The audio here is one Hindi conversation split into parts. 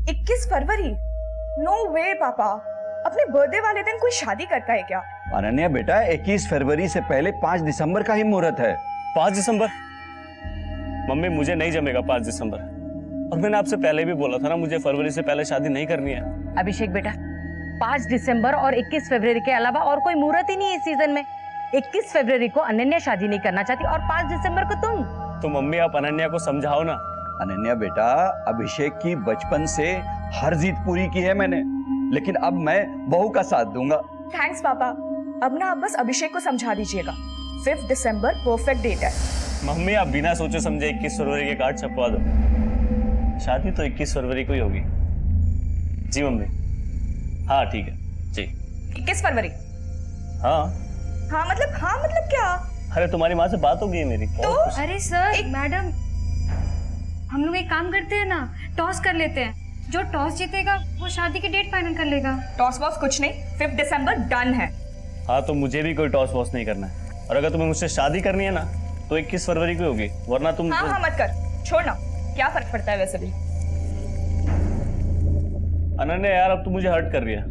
21 फरवरी? नो वे पापा, अपने बर्थडे वाले दिन कोई शादी करता है क्या? अनन्या बेटा, 21 फरवरी से पहले 5 दिसंबर का ही मुहूर्त है। 5 दिसंबर? मम्मी मुझे नहीं जमेगा 5 दिसंबर। और मैंने आपसे पहले भी बोला था ना, मुझे फरवरी से पहले शादी नहीं करनी है। अभिषेक बेटा, 5 दिसंबर और 21 फरवरी के अलावा और कोई मुहूर्त ही नहीं है इस सीजन में। 21 फरवरी को अनन्या शादी नहीं करना चाहती और 5 दिसंबर को तुम। तो मम्मी आप अनन्या को समझाओ ना। अनन्या बेटा, अभिषेक की बचपन से हर जिद पूरी की है मैंने, लेकिन अब मैं बहू का साथ दूंगा। थैंक्स पापा, अब ना आप बस अभिषेक को समझा दीजिएगा। 5 दिसंबर परफेक्ट डेट है। मम्मी आप बिना सोचे समझे 21 फरवरी के कार्ड छपवा दो। शादी तो 21 फरवरी को ही होगी। जी मम्मी। हाँ ठीक है जी। 21 फरवरी? हाँ हाँ मतलब क्या? अरे तुम्हारी माँ से बात हो गई है मेरी। तो अरे सर, मैडम, हम लोग एक काम करते हैं ना, टॉस कर लेते हैं। जो टॉस जीतेगा वो शादी की डेट फाइनल कर लेगा। टॉस वॉस कुछ नहीं, 5 दिसंबर डन है। हाँ तो मुझे भी कोई टॉस वॉस नहीं करना है। और अगर तुम्हें मुझसे शादी करनी है ना तो 21 फरवरी को होगी, वरना तुम। हाँ मत कर, छोड़ना, क्या फर्क पड़ता है वैसे भी। अनन्या यार, अब तू मुझे हर्ट कर रही है।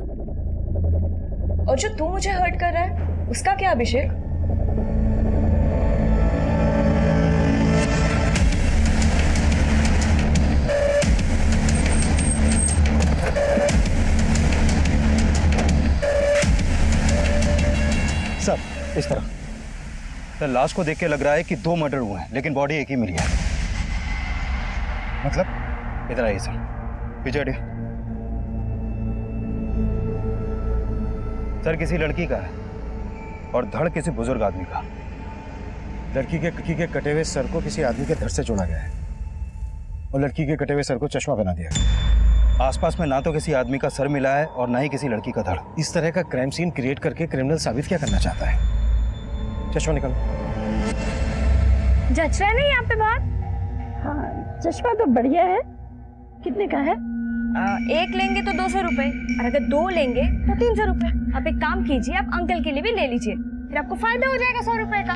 और जो तू मुझे हर्ट कर रहा है उसका क्या अभिषेक? सर इस तरह सर, लाश को देख के लग रहा है कि 2 मर्डर हुए हैं, लेकिन बॉडी एक ही मिली है। मतलब इधर आइए सर, पीछे हटिए। सर किसी लड़की का है और धड़ किसी बुजुर्ग आदमी का। लड़की के कटे हुए सर को किसी आदमी के धड़ से जोड़ा गया है और लड़की के कटे हुए सर को चश्मा बना दिया गया। आसपास में ना तो किसी आदमी का सर मिला है और ना ही किसी लड़की का धड़। इस तरह का क्राइम सीन क्रिएट करके क्रिमिनल साबित क्या करना चाहता है? चश्मा निकालो। जच रहा है नहीं यहाँ पे बात? हाँ, चश्मा तो बढ़िया है। कितने का है? एक लेंगे तो 200 रुपए, और अगर 2 लेंगे तो 300 रुपए। आप एक काम कीजिए, आप अंकल के लिए भी ले लीजिए, फिर आपको फायदा हो जाएगा 100 रुपए का।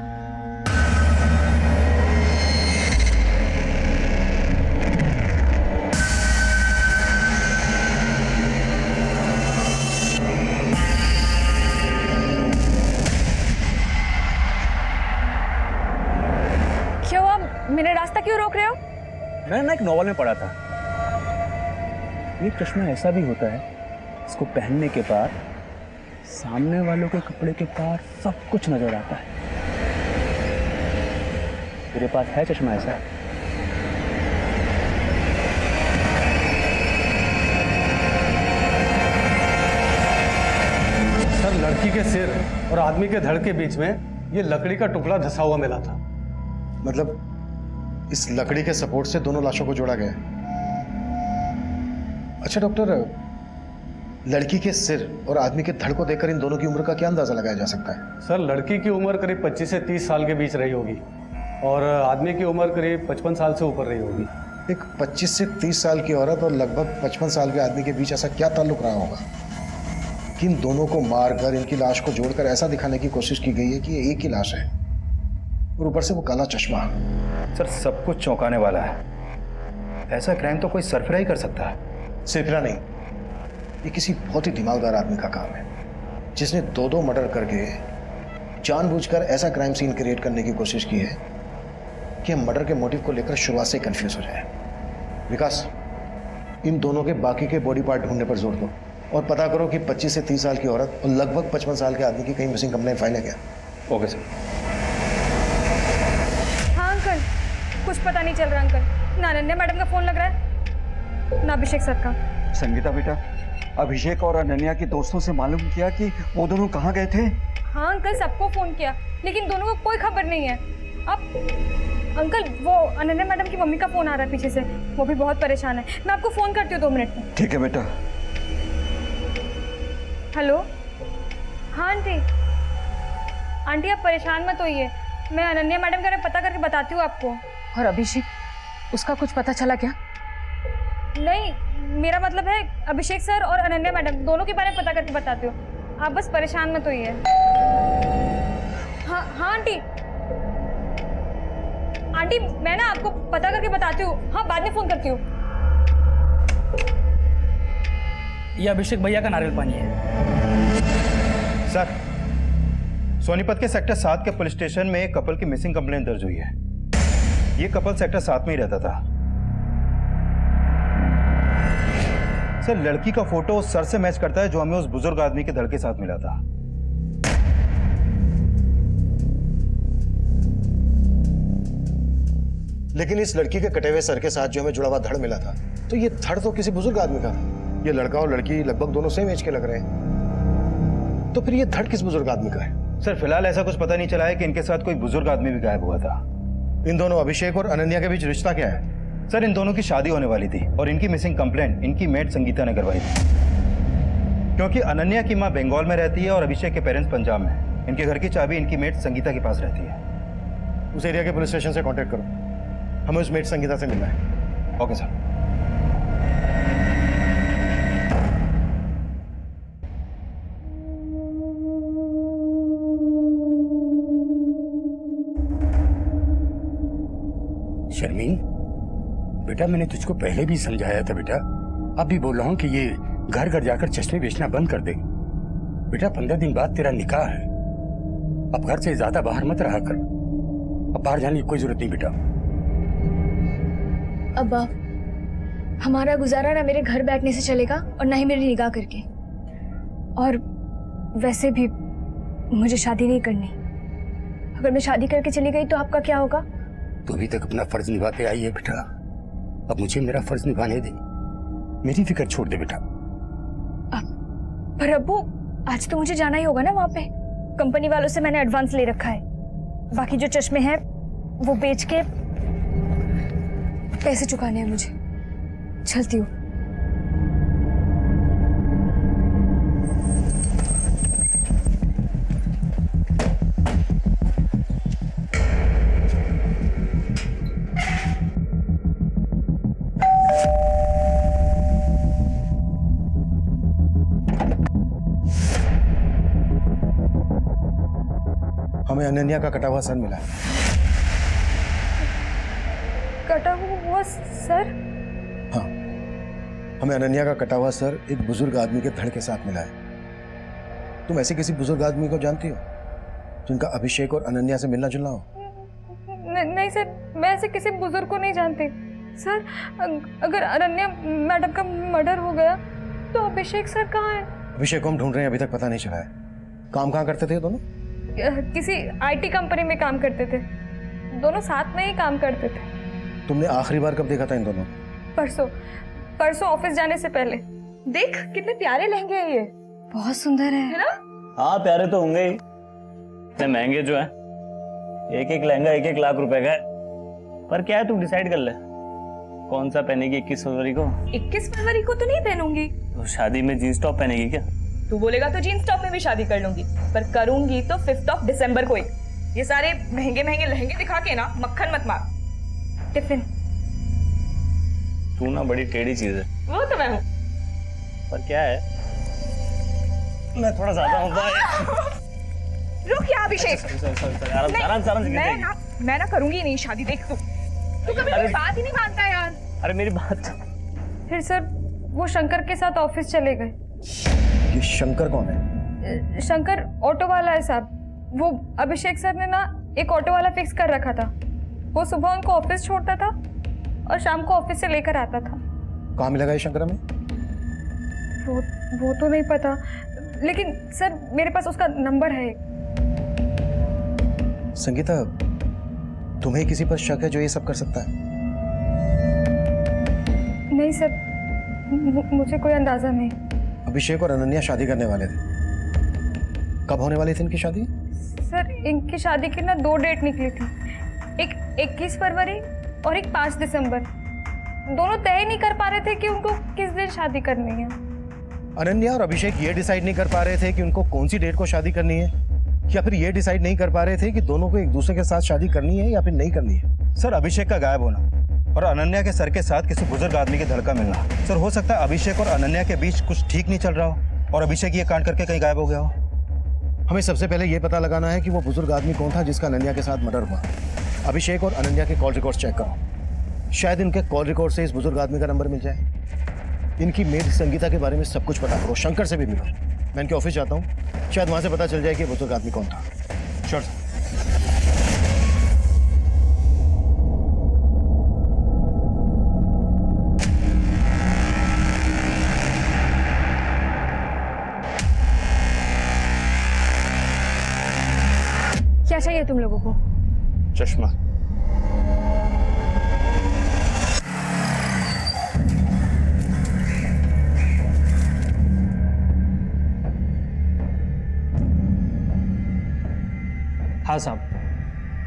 क्यों, आप मेरा रास्ता क्यों रोक रहे हो? मैंने ना एक नॉवल में पढ़ा था, ये चश्मा ऐसा भी होता है, इसको पहनने के बाद सामने वालों के कपड़े के पार सब कुछ नजर आता है। तेरे पास है चश्मा ऐसा? सर, लड़की के सिर और आदमी के धड़ के बीच में ये लकड़ी का टुकड़ा धंसा हुआ मिला था। मतलब इस लकड़ी के सपोर्ट से दोनों लाशों को जोड़ा गया है। अच्छा डॉक्टर, लड़की के सिर और आदमी के धड़ को देखकर इन दोनों की उम्र का क्या अंदाजा लगाया जा सकता है? सर, लड़की की उम्र करीब 25 से 30 साल के बीच रही होगी और आदमी की उम्र करीब 55 साल से ऊपर रही होगी। एक 25 से 30 साल की औरत और लगभग 55 साल के आदमी के बीच ऐसा क्या ताल्लुक रहा होगा कि इन दोनों को मारकर इनकी लाश को जोड़कर ऐसा दिखाने की कोशिश की गई है कि ये एक ही लाश है, और ऊपर से वो काला चश्मा। सर सब कुछ चौंकाने वाला है। ऐसा क्राइम तो कोई सरफरा ही कर सकता है। सिर्फरा नहीं, ये किसी बहुत ही दिमागदार आदमी का काम है, जिसने 2 मर्डर करके जानबूझकर ऐसा क्राइम सीन क्रिएट करने की कोशिश की है कि हम मर्डर के मोटिव को लेकर शुरुआत से कंफ्यूज हो जाए। विकास, इन दोनों के बाकी के बॉडी पार्ट ढूंढने पर जोर दो और पता करो कि 25 से 30 साल की औरत और लगभग 55 साल के आदमी की कहीं मिसिंग कंप्लेन फाइल है क्या? Okay sir. हाँ अंकल, कुछ पता नहीं चल रहा अंकल। ना अनन्या मैडम का फोन लग रहा है, ना अभिषेक सर का। संगीता बेटा, अभिषेक और अनन्या के दोस्तों से मालूम किया कि वो दोनों कहाँ गए थे? हाँ अंकल, सबको फोन किया लेकिन दोनों को कोई खबर नहीं है। अब अंकल, वो अनन्या मैडम की मम्मी का फोन आ रहा है पीछे से, वो भी बहुत परेशान है। मैं आपको फोन करती हूँ 2 मिनट में। ठीक है बेटा। हेलो, हाँ आंटी। आंटी आप परेशान मत होइए, मैं अनन्या मैडम का पता करके बताती हूँ आपको। और अभिषेक, उसका कुछ पता चला क्या? नहीं, मेरा मतलब है अभिषेक सर और अनन्या मैडम दोनों के बारे में पता करके बताती हूँ। आप बस परेशान मत होइए। हाँ हाँ आंटी, आंटी मैं ना आपको पता करके बताती हूँ। हाँ बाद में फोन करती हूँ। ये अभिषेक भैया का नारियल पानी है। सर, सोनीपत के सेक्टर 7 के पुलिस स्टेशन में एक कपल की मिसिंग कंप्लेंट दर्ज हुई है। ये कपल सेक्टर 7 में ही रहता था। सर, लड़की का फोटो उस सर से मैच करता है जो हमें उस बुजुर्ग आदमी के धड़ के साथ मिला था। लेकिन इस लड़की के कटे हुए सर के साथ जो हमें जुड़ा हुआ धड़ मिला था, तो ये धड़ तो किसी बुजुर्ग आदमी का था। ये लड़का और लड़की लगभग दोनों सेम एज के लग रहे हैं, तो फिर ये धड़ किस बुजुर्ग आदमी का है? सर, फिलहाल ऐसा कुछ पता नहीं चला है कि इनके साथ कोई बुजुर्ग आदमी भी गायब हुआ था। इन दोनों अभिषेक और अनन्या के बीच रिश्ता क्या है? सर, इन दोनों की शादी होने वाली थी और इनकी मिसिंग कंप्लेंट इनकी मेड संगीता ने करवाई थी। क्योंकि अनन्या की मां बंगाल में रहती है और अभिषेक के पेरेंट्स पंजाब में। इनके घर की चाबी इनकी मेड संगीता के पास रहती है। उस एरिया के पुलिस स्टेशन से कांटेक्ट करो, हमें उस मेड संगीता से मिलना है। Okay sir. शर्मीन, बेटा मैंने तुझको पहले भी समझाया था बेटा, अब भी बोल रहा हूँ कि ये घर घर जाकर चश्मे बेचना बंद कर दे। बेटा 15 दिन बाद तेरा निकाह है, अब घर से ज्यादा बाहर मत रहा कर। अब बाहर जाने की कोई जरूरत नहीं बेटा। अब्बा, हमारा गुजारा ना मेरे घर बैठने से चलेगा और ना ही मेरी निगाह करके। और वैसे भी मुझे शादी नहीं करनी। अगर मैं शादी करके चली गई तो आपका क्या होगा? तू अभी तक अपना फर्ज निभाते आई है बेटा, अब मुझे मेरा फर्ज निभाने दे। मेरी फिक्र छोड़ दे बेटा। पर अब्बू, आज तो मुझे जाना ही होगा ना वहाँ पे। कंपनी वालों से मैंने एडवांस ले रखा है, बाकी जो चश्मे हैं वो बेच के पैसे चुकाने हैं मुझे। चलती हूँ। हमें अनन्या का कटा हुआ सर मिला है। कटा हुआ सर? हाँ, हमें अनन्या का कटा हुआ सर एक बुजुर्ग आदमी के धड़ के साथ मिला है। तुम ऐसे किसी बुजुर्ग आदमी को जानती हो जिनका अभिषेक और अनन्या से मिलना जुलना हो? नहीं सर, मैं ऐसे किसी बुजुर्ग को नहीं जानती। सर, अगर अनन्या मैडम का मर्डर हो गया तो अभिषेक सर कहाँ है? अभिषेक को हम ढूंढ रहे हैं, अभी तक पता नहीं चला है। काम कहाँ करते थे दोनों? किसी आईटी कंपनी में काम करते थे, दोनों साथ में ही काम करते थे। तुमने आखिरी बार कब देखा था इन दोनों? परसों ऑफिस जाने से पहले। देख कितने प्यारे लहंगे हैं ये। बहुत सुंदर है ना? हाँ, प्यारे तो होंगे ही, इतने महंगे जो है। एक एक लहंगा 1-1 लाख रुपए का है। पर क्या है, तू डिसाइड कर ले कौन सा पहनेगी 21 फरवरी को। 21 फरवरी को तो नहीं पहनूंगी। तो शादी में जींस टॉप पहनेगी क्या? तू बोलेगा तो जीन्स टॉप में भी शादी कर लूंगी, पर करूंगी तो 5 दिसंबर को ही। ये सारे महंगे महंगे लहंगे दिखा के ना मक्खन मत मार। टिफिन। तू ना बड़ी टेढ़ी चीज है। वो तो मैं हूँ, पर क्या है, मैं थोड़ा ज्यादा होता है। रुक या अभिषेक। मैं ना करूंगी नहीं शादी। देख तू कभी मेरी बात ही नहीं मानता यार। अरे मेरी बात। फिर सर वो शंकर के साथ ऑफिस चले गए। ये शंकर कौन है? शंकर ऑटो वाला है साहब। वो अभिषेक सर ने ना एक ऑटो वाला फिक्स कर रखा था। वो सुबह उनको ऑफिस छोड़ता था और शाम को ऑफिस से लेकर आता था। कहाँ मिला ये शंकर हमें? वो तो नहीं पता, लेकिन सर मेरे पास उसका नंबर है। संगीता, तुम्हें किसी पर शक है जो ये सब कर सकता है? नहीं सर, मुझे कोई अंदाजा नहीं। अभिषेक और अनन्या शादी करने वाले थे। कब होने वाली थी इनकी शादी? सर इनकी शादी की ना 2 डेट निकली थी, एक 21 फरवरी और एक 5 दिसंबर। दोनों तय नहीं कर पा रहे थे कि उनको किस दिन शादी करनी है। अनन्या और अभिषेक ये डिसाइड नहीं कर पा रहे थे कि उनको कौन सी डेट को शादी करनी है, या फिर ये डिसाइड नहीं कर पा रहे थे कि दोनों को एक दूसरे के साथ शादी करनी है या फिर नहीं करनी है। सर, अभिषेक का गायब होना और अनन्या के सर के साथ किसी बुजुर्ग आदमी के धड़ का मिलना। सर, हो सकता है अभिषेक और अनन्या के बीच कुछ ठीक नहीं चल रहा हो और अभिषेक ये कांड करके कहीं गायब हो गया हो। हमें सबसे पहले ये पता लगाना है कि वो बुजुर्ग आदमी कौन था जिसका अनन्या के साथ मर्डर हुआ। अभिषेक और अनन्या के कॉल रिकॉर्ड्स चेक करो, शायद इनके कॉल रिकॉर्ड से इस बुजुर्ग आदमी का नंबर मिल जाए। इनकी मेड संगीता के बारे में सब कुछ पता करो, शंकर से भी मिलो। मैं इनके ऑफिस जाता हूँ, शायद वहां से पता चल जाए कि बुजुर्ग आदमी कौन था। Sure sir. क्या चाहिए तुम लोगों को? चश्मा। हाँ साहब,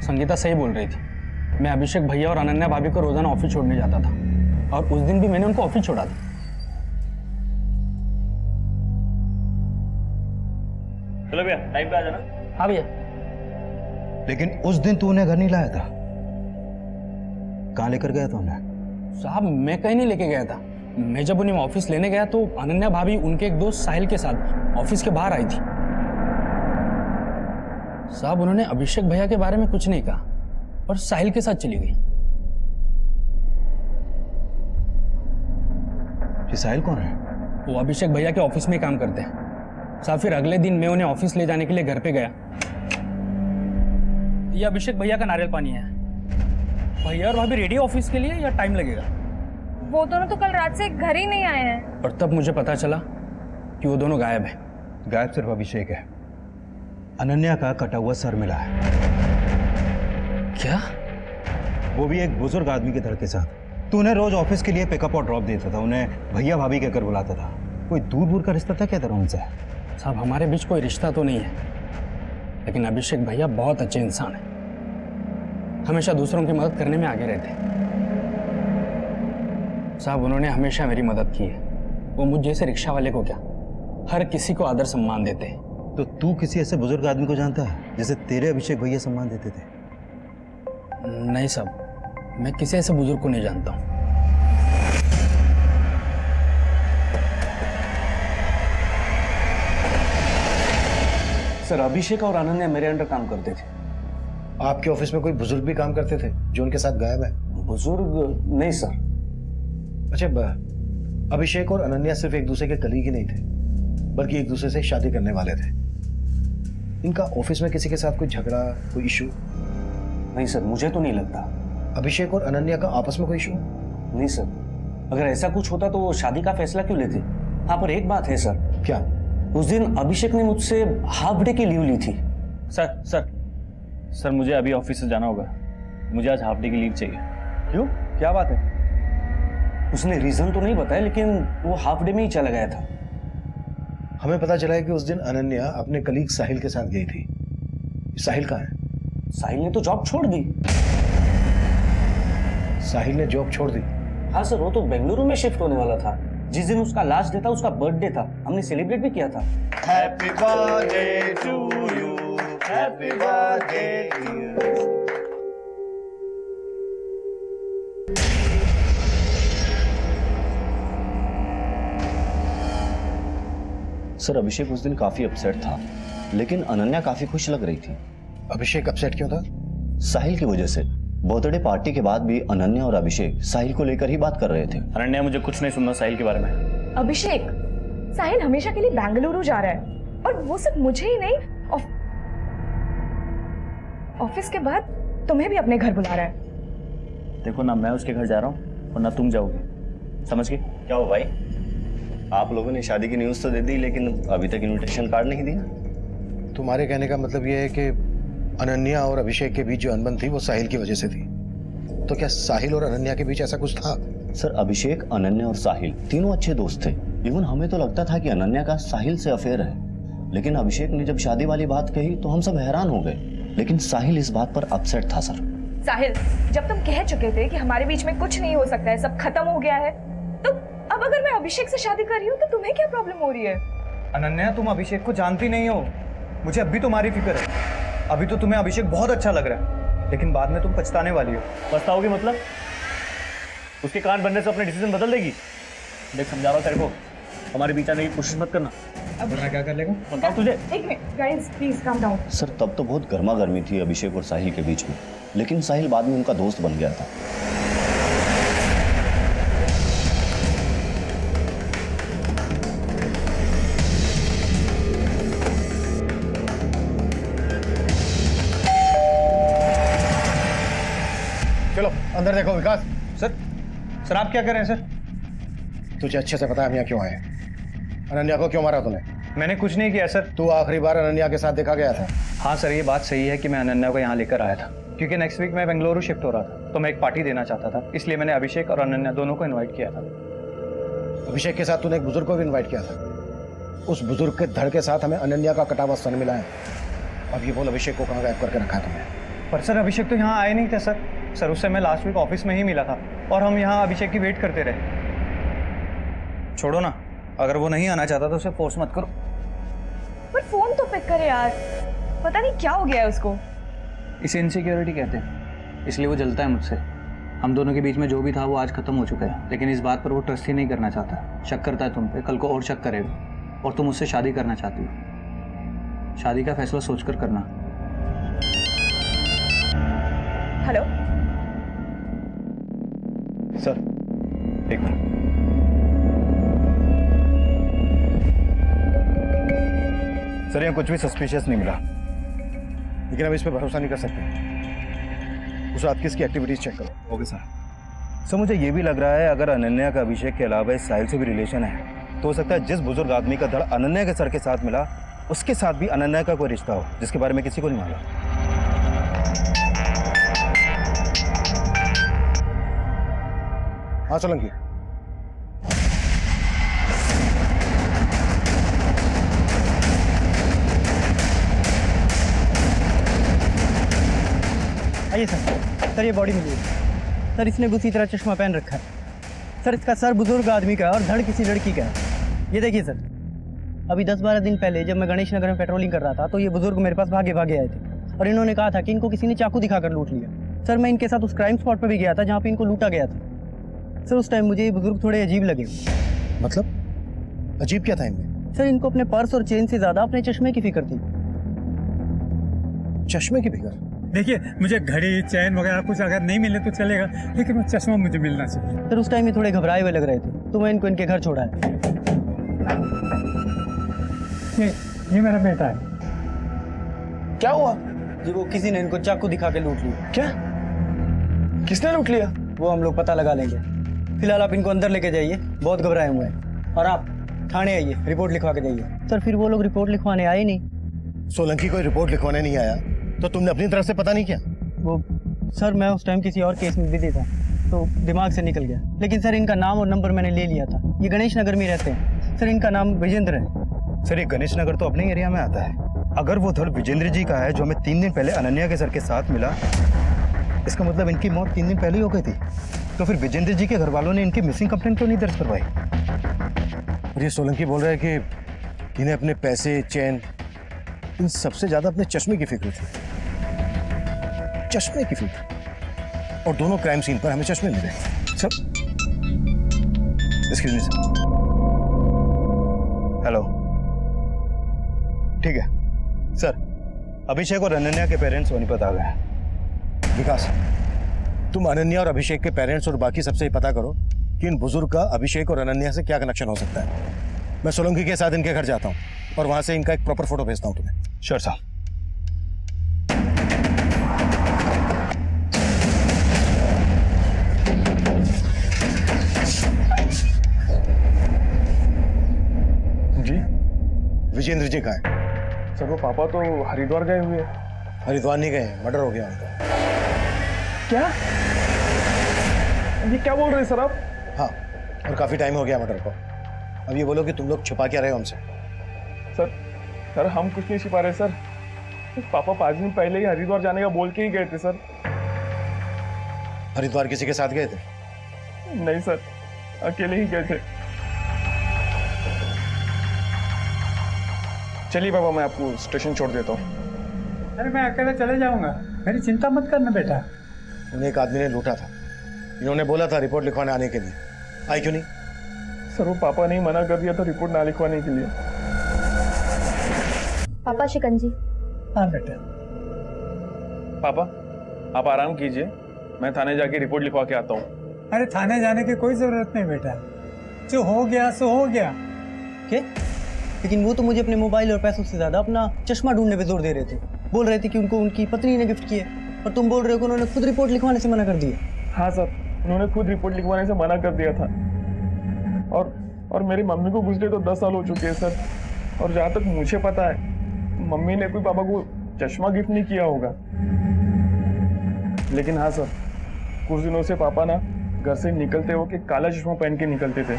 संगीता सही बोल रही थी। मैं अभिषेक भैया और अनन्या भाभी को रोजाना ऑफिस छोड़ने जाता था और उस दिन भी मैंने उनको ऑफिस छोड़ा था। चलो भैया, टाइम पे आ जाना। हाँ भैया। लेकिन उस दिन तू उन्हें घर नहीं लाया था, कहाँ लेकर गया था उन्हें? साहब मैं कहीं नहीं लेके गया था। मैं जब उन्हें ऑफिस लेने गया तो अनन्या भाभी उनके एक दोस्त साहिल के साथ ऑफिस के बाहर आई थी। साहब उन्होंने अभिषेक भैया के बारे में कुछ नहीं कहा और साहिल के साथ चली गई। ये साहिल कौन है? वो अभिषेक भैया के ऑफिस में काम करते हैं। साहब फिर अगले दिन मैं उन्हें ऑफिस ले जाने के लिए घर पे गया। ये अभिषेक भैया का नारियल पानी है। भैया और भाभी रेडी ऑफिस के लिए या टाइम लगेगा? वो दोनों तो कल रात से घर ही नहीं आए हैं। और तब मुझे पता चला कि वो दोनों गायब हैं। गायब सिर्फ अभिषेक है, अनन्या का कटा हुआ सर मिला है। क्या? वो भी एक बुजुर्ग आदमी के धड़ के साथ। तू उन्हें रोज ऑफिस के लिए पिकअप और ड्रॉप देता था, उन्हें भैया भाभी कहकर बुलाता था। कोई दूर दूर का रिश्ता था क्या तेरा उनसे? साहब हमारे बीच कोई रिश्ता तो नहीं है, लेकिन अभिषेक भैया बहुत अच्छे इंसान हैं। हमेशा दूसरों की मदद करने में आगे रहते हैं। साहब उन्होंने हमेशा मेरी मदद की है। वो मुझ जैसे रिक्शा वाले को क्या, हर किसी को आदर सम्मान देते हैं। तो तू किसी ऐसे बुजुर्ग आदमी को जानता है जैसे तेरे अभिषेक भैया सम्मान देते थे? नहीं साहब, मैं किसी ऐसे बुजुर्ग को नहीं जानता हूँ। सर अभिषेक और अनन्या मेरे अंडर काम करते थे। आपके ऑफिस में कोई बुजुर्ग भी काम करते थे जो उनके साथ गायब है? बुजुर्ग नहीं सर। अच्छा, अभिषेक और अनन्या सिर्फ एक दूसरे के कलीग ही नहीं थे, बल्कि एक दूसरे से शादी करने वाले थे। इनका ऑफिस में किसी के साथ कोई झगड़ा, कोई इशू? नहीं सर, मुझे तो नहीं लगता। अभिषेक और अनन्या का आपस में कोई इशू? नहीं सर, अगर ऐसा कुछ होता तो वो शादी का फैसला क्यों लेते? हाँ पर एक बात है सर। क्या? उस दिन अभिषेक ने मुझसे हाफ डे की लीव ली थी। सर मुझे अभी ऑफिस से जाना होगा। मुझे आज हाफ डे की लीव चाहिए। क्यों, क्या बात है? उसने रीजन तो नहीं बताया, लेकिन वो हाफ डे में ही चला गया था। हमें पता चला है कि उस दिन अनन्या अपने कलीग साहिल के साथ गई थी। साहिल कहाँ है? साहिल ने तो जॉब छोड़ दी। साहिल ने जॉब छोड़ दी? हाँ सर, वो तो बेंगलुरु में शिफ्ट होने वाला था। जिस दिन उसका लास्ट डे था, उसका बर्थडे था, हमने सेलिब्रेट भी किया था। Happy birthday to you, happy birthday to you. Sir Abhishek उस दिन काफी अपसेट था, लेकिन अनन्या काफी खुश लग रही थी। अभिषेक अपसेट क्यों था? साहिल की वजह से। बर्थडे पार्टी के बाद भी अनन्या और अभिषेक साहिल को लेकर ही बात कर रहे थे। अनन्या, मुझे कुछ नहीं सुनना साहिल के बारे में। अभिषेक, साहिल हमेशा के लिए बेंगलुरु जा रहा है, और वो सिर्फ मुझे ही नहीं, ऑफिस के बाद तुम्हें भी अपने घर बुला रहा है। देखो ना, मैं उसके घर जा रहा हूँ और ना तुम जाओगे, समझ गए? क्या हो भाई, आप लोगों ने शादी की न्यूज तो दे दी, लेकिन अभी तक इनविटेशन कार्ड नहीं दिया। तुम्हारे कहने का मतलब ये है कि अनन्या और अभिषेक के बीच जो अनबन थी वो साहिल की वजह से थी। तो क्या साहिल और अनन्या के बीच ऐसा कुछ था? सर अभिषेक, अनन्या और साहिल तीनों अच्छे दोस्त थे। इवन हमें तो लगता था कि अनन्या का साहिल से अफेयर है, लेकिन अभिषेक ने जब शादी वाली बात कही तो हम सब हैरान हो गए। लेकिन साहिल इस बात पर अपसेट था। सर साहिल, जब तुम कह चुके थे कि हमारे बीच में कुछ नहीं हो सकता है, सब खत्म हो गया है, तो अब अगर मैं अभिषेक से शादी कर रही हूँ तो तुम्हें क्या प्रॉब्लम हो रही है? अनन्या, तुम अभिषेक को जानती नहीं हो। मुझे अब भी तुम्हारी फिक्र है। अभी तो तुम्हें अभिषेक बहुत अच्छा लग रहा है, लेकिन बाद में तुम पछताने वाली हो। पछताओगी मतलब? उसके कान बनने से अपने डिसीजन बदल देगी? देख, समझा रहा हूँ तेरे को, हमारे बीच आने की कोशिश मत करना। अब मैं क्या कर लेगा? बताओ तुझे। एक minute guys, please calm down. Sir तब तो बहुत गर्मा गर्मी थी अभिषेक और साहिल के बीच में, लेकिन साहिल बाद में उनका दोस्त बन गया था। अंदर देखो विकास। सर आप क्या कर रहे हैं सर? तुझे अच्छे से पता है हम यहाँ क्यों आए हैं। अनन्या को क्यों मारा तूने? मैंने कुछ नहीं किया सर। तू आखिरी बार अनन्या के साथ देखा गया था? हाँ सर, ये बात सही है कि मैं अनन्या को यहाँ लेकर आया था, क्योंकि नेक्स्ट वीक मैं बेंगलुरु शिफ्ट हो रहा था, तो मैं एक पार्टी देना चाहता था, इसलिए मैंने अभिषेक और अनन्या दोनों को इन्वाइट किया था। अभिषेक के साथ तूने एक बुजुर्ग को भी इन्वाइट किया था। उस बुजुर्ग के धड़ के साथ हमें अनन्या का कटा हुआ सन मिला है। अब ये बोल अभिषेक को कहाँ गायब करके रखा है तुमने? पर सर अभिषेक तो यहाँ आए नहीं थे सर। सर उससे मैं लास्ट वीक ऑफिस में ही मिला था और हम यहाँ अभिषेक की वेट करते रहे। छोड़ो ना, अगर वो नहीं आना चाहता तो उसे फोर्स मत करो। पर फोन तो पिक करे यार, पता नहीं क्या हो गया है उसको। इसे इनसिक्योरिटी कहते हैं, इसलिए वो जलता है मुझसे। हम दोनों के बीच में जो भी था वो आज खत्म हो चुका है, लेकिन इस बात पर वो ट्रस्ट ही नहीं करना चाहता। शक करता है तुम पे, कल को और शक करेगा। और तुम उससे शादी करना चाहती हो। शादी का फैसला सोचकर करना। हेलो सर, एक मिनट। सर यहाँ कुछ भी सस्पिशियस नहीं मिला, लेकिन अब इस पर भरोसा नहीं कर सकते। उस रात की इसकी एक्टिविटीज चेक करो। Okay sir. सर मुझे ये भी लग रहा है अगर अनन्या का अभिषेक के अलावा इस साहिल से भी रिलेशन है, तो हो सकता है जिस बुजुर्ग आदमी का धड़ अनन्या के सर के साथ मिला, उसके साथ भी अनन्या का कोई रिश्ता हो, जिसके बारे में किसी को नहीं मालूम। हाँ सोलंकी, आइए सर ये बॉडी मिली है सर। इसने भी उसी तरह चश्मा पहन रखा है सर। इसका सर बुजुर्ग आदमी का है और धड़ किसी लड़की का है। ये देखिए सर, अभी 10-12 दिन पहले जब मैं गणेश नगर में पेट्रोलिंग कर रहा था तो ये बुजुर्ग मेरे पास भागे भागे आए थे और इन्होंने कहा था कि इनको किसी ने चाकू दिखाकर लूट लिया। सर मैं इनके साथ उस क्राइम स्पॉट पर भी गया था जहाँ पे इनको लूटा गया था। सर उस टाइम मुझे ये बुजुर्ग थोड़े अजीब लगे। मतलब अजीब क्या था इनमें? सर इनको अपने पर्स और चेन से ज़्यादा अपने चश्मे की फिक्र थी। चश्मे की फिक्र? देखिए, मुझे घड़ी चैन वगैरह कुछ अगर नहीं मिले तो चलेगा, लेकिन वो चश्मा मुझे मिलना चाहिए। सर उस टाइम ये थोड़े घबराए हुए लग रहे थे, तो मैं इनको इनके घर छोड़ा है। ये मेरा बेटा है। क्या हुआ? जी वो किसी ने इनको चाकू दिखा के लूट लिया। क्या? किसने लूट लिया? वो हम लोग पता लगा लेंगे। फिलहाल आप इनको अंदर लेके जाइए, बहुत घबराए हुए हैं। और आप थाने आइए, रिपोर्ट लिखवा के जाइए। सर फिर वो लोग रिपोर्ट लिखवाने आए नहीं। सोलंकी कोई रिपोर्ट लिखवाने नहीं आया तो तुमने अपनी तरफ से पता नहीं किया? वो सर मैं उस टाइम किसी और केस में बिजी था तो दिमाग से निकल गया। लेकिन सर इनका नाम और नंबर मैंने ले लिया था। ये गणेश नगर में रहते हैं सर। इनका नाम विजेंद्र है। सर ये गणेश नगर तो अपने एरिया में आता है। अगर वो धड़ विजेंद्र जी का है जो हमें 3 दिन पहले अनन्या के सर के साथ मिला, इसका मतलब इनकी मौत 3 दिन पहले ही हो गई थी। तो फिर विजेंद्र जी के घर वालों ने इनकी मिसिंग कंप्लेंट क्यों नहीं दर्ज करवाई? और ये सोलंकी बोल रहा है कि इन्हें अपने पैसे, चैन, इन सबसे ज्यादा अपने चश्मे की फिक्र थी। चश्मे की फिक्र? और दोनों क्राइम सीन पर हमें चश्मे मिले। Sir excuse me sir. Hello, ठीक है सर, अभिषेक और अनन्या के पेरेंट्स सोनीपत आ गए। विकास, तुम अनन्या और अभिषेक के पेरेंट्स और बाकी सबसे ही पता करो कि इन बुजुर्ग का अभिषेक और अनन्या से क्या कनेक्शन हो सकता है। मैं सोलंकी के साथ इनके घर जाता हूँ और वहां से इनका एक प्रॉपर फोटो भेजता हूँ तुम्हें। श्योर साहब। जी विजेंद्र जी कहाँ है? सर वो पापा तो हरिद्वार गए हुए हैं। हरिद्वार नहीं गए, मर्डर हो गया उनका। क्या? ये क्या बोल रहे हैं सर आप? हाँ, और काफी टाइम हो गया मर्डर को। अब ये बोलो कि तुम लोग छुपा क्या रहे हो हमसे? सर हम कुछ नहीं छिपा रहे सर। पापा 5 दिन पहले ही हरिद्वार जाने का बोल के ही गए थे सर। हरिद्वार किसी के साथ गए थे? नहीं सर, अकेले ही गए थे। चलिए बाबा, मैं आपको स्टेशन छोड़ देता हूँ। अरे मैं अकेले चले जाऊंगा, मेरी चिंता मत करना बेटा। उन्हें एक आदमी ने लूटा था। इन्होंने बोला था रिपोर्ट लिखवाने आने के लिए। आई क्यों नहीं? सर वो पापा ने मना कर दिया था रिपोर्ट ना लिखवाने के लिए। पापा शिकंजी। हाँ बेटा। पापा आप आराम कीजिए, मैं थाने जाके रिपोर्ट लिखवा के आता हूँ। अरे थाने जाने की कोई जरूरत नहीं बेटा, जो हो गया सो हो गया। क्या? लेकिन वो तो मुझे अपने मोबाइल और पैसों से ज्यादा अपना चश्मा ढूंढने पे जोर दे रहे थे। बोल रहे थे कि उनको उनकी पत्नी ने गिफ्ट किया, और तुम बोल रहे हो कि उन्होंने खुद रिपोर्ट लिखवाने से मना कर दिया। हाँ सर, उन्होंने खुद रिपोर्ट लिखवाने से मना कर दिया था। और मेरी मम्मी को गुजरे तो 10 साल हो चुके हैं सर। और जहाँ तक मुझे पता है, मम्मी ने कोई पापा को चश्मा गिफ्ट नहीं किया होगा। लेकिन हाँ सर, कुछ दिनों से पापा ना घर से निकलते हो कि काला चश्मा पहन के निकलते थे।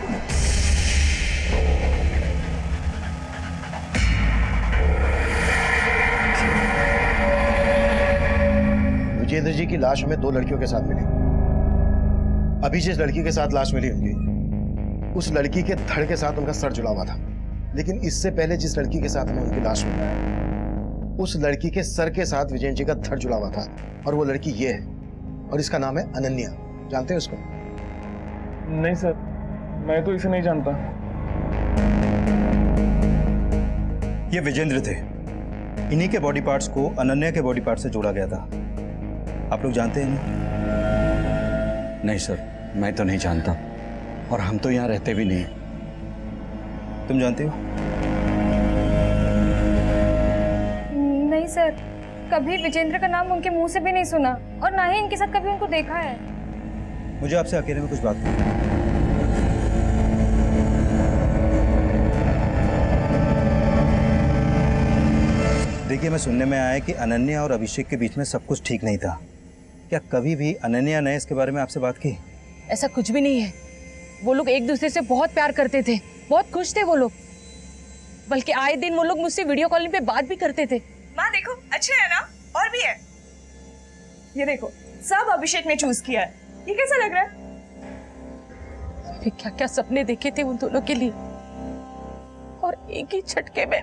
विजेंद्र जी की लाश हमें 2 लड़कियों के साथ मिली। अभी जिस लड़की के साथ लाश मिली उनकी, उस लड़की के धड़ के साथ उनका सर जुड़ा हुआ था। लेकिन इससे पहले जिस लड़की के साथ हमें उनकी लाश मिली, उस लड़की के सर के साथ विजेंद्र जी का धड़ जुड़ा हुआ था। और वो लड़की ये है, और इसका नाम है अनन्या। जानते हैं उसको? नहीं सर, मैं तो इसे नहीं जानता। ये विजेंद्र थे। इन्हीं के बॉडी पार्ट्स को अनन्या के बॉडी पार्ट से जोड़ा गया था। आप लोग जानते हैं ना? नहीं सर, मैं तो नहीं जानता, और हम तो यहाँ रहते भी नहीं। तुम जानते हो? नहीं सर, कभी विजेंद्र का नाम उनके मुंह से भी नहीं सुना, और ना ही इनके साथ कभी उनको देखा है। मुझे आपसे अकेले में कुछ बात करनी है। देखिए, मैं सुनने में आया कि अनन्या और अभिषेक के बीच में सब कुछ ठीक नहीं था। क्या कभी भी अनन्या ने इसके बारे में आपसे बात की? ऐसा कुछ भी नहीं है। वो लोग एक दूसरे से बहुत प्यार करते थे, बहुत खुश थे वो लोग। बल्कि आए दिन वो लोग मुझसे वीडियो कॉलिंग पे बात भी करते थे। माँ देखो, अच्छे है ना? और भी है, ये देखो, सब अभिषेक ने चूज किया है। ये कैसा लग रहा है? मैंने क्या क्या सपने देखे थे उन दोनों के लिए, और एक ही झटके में।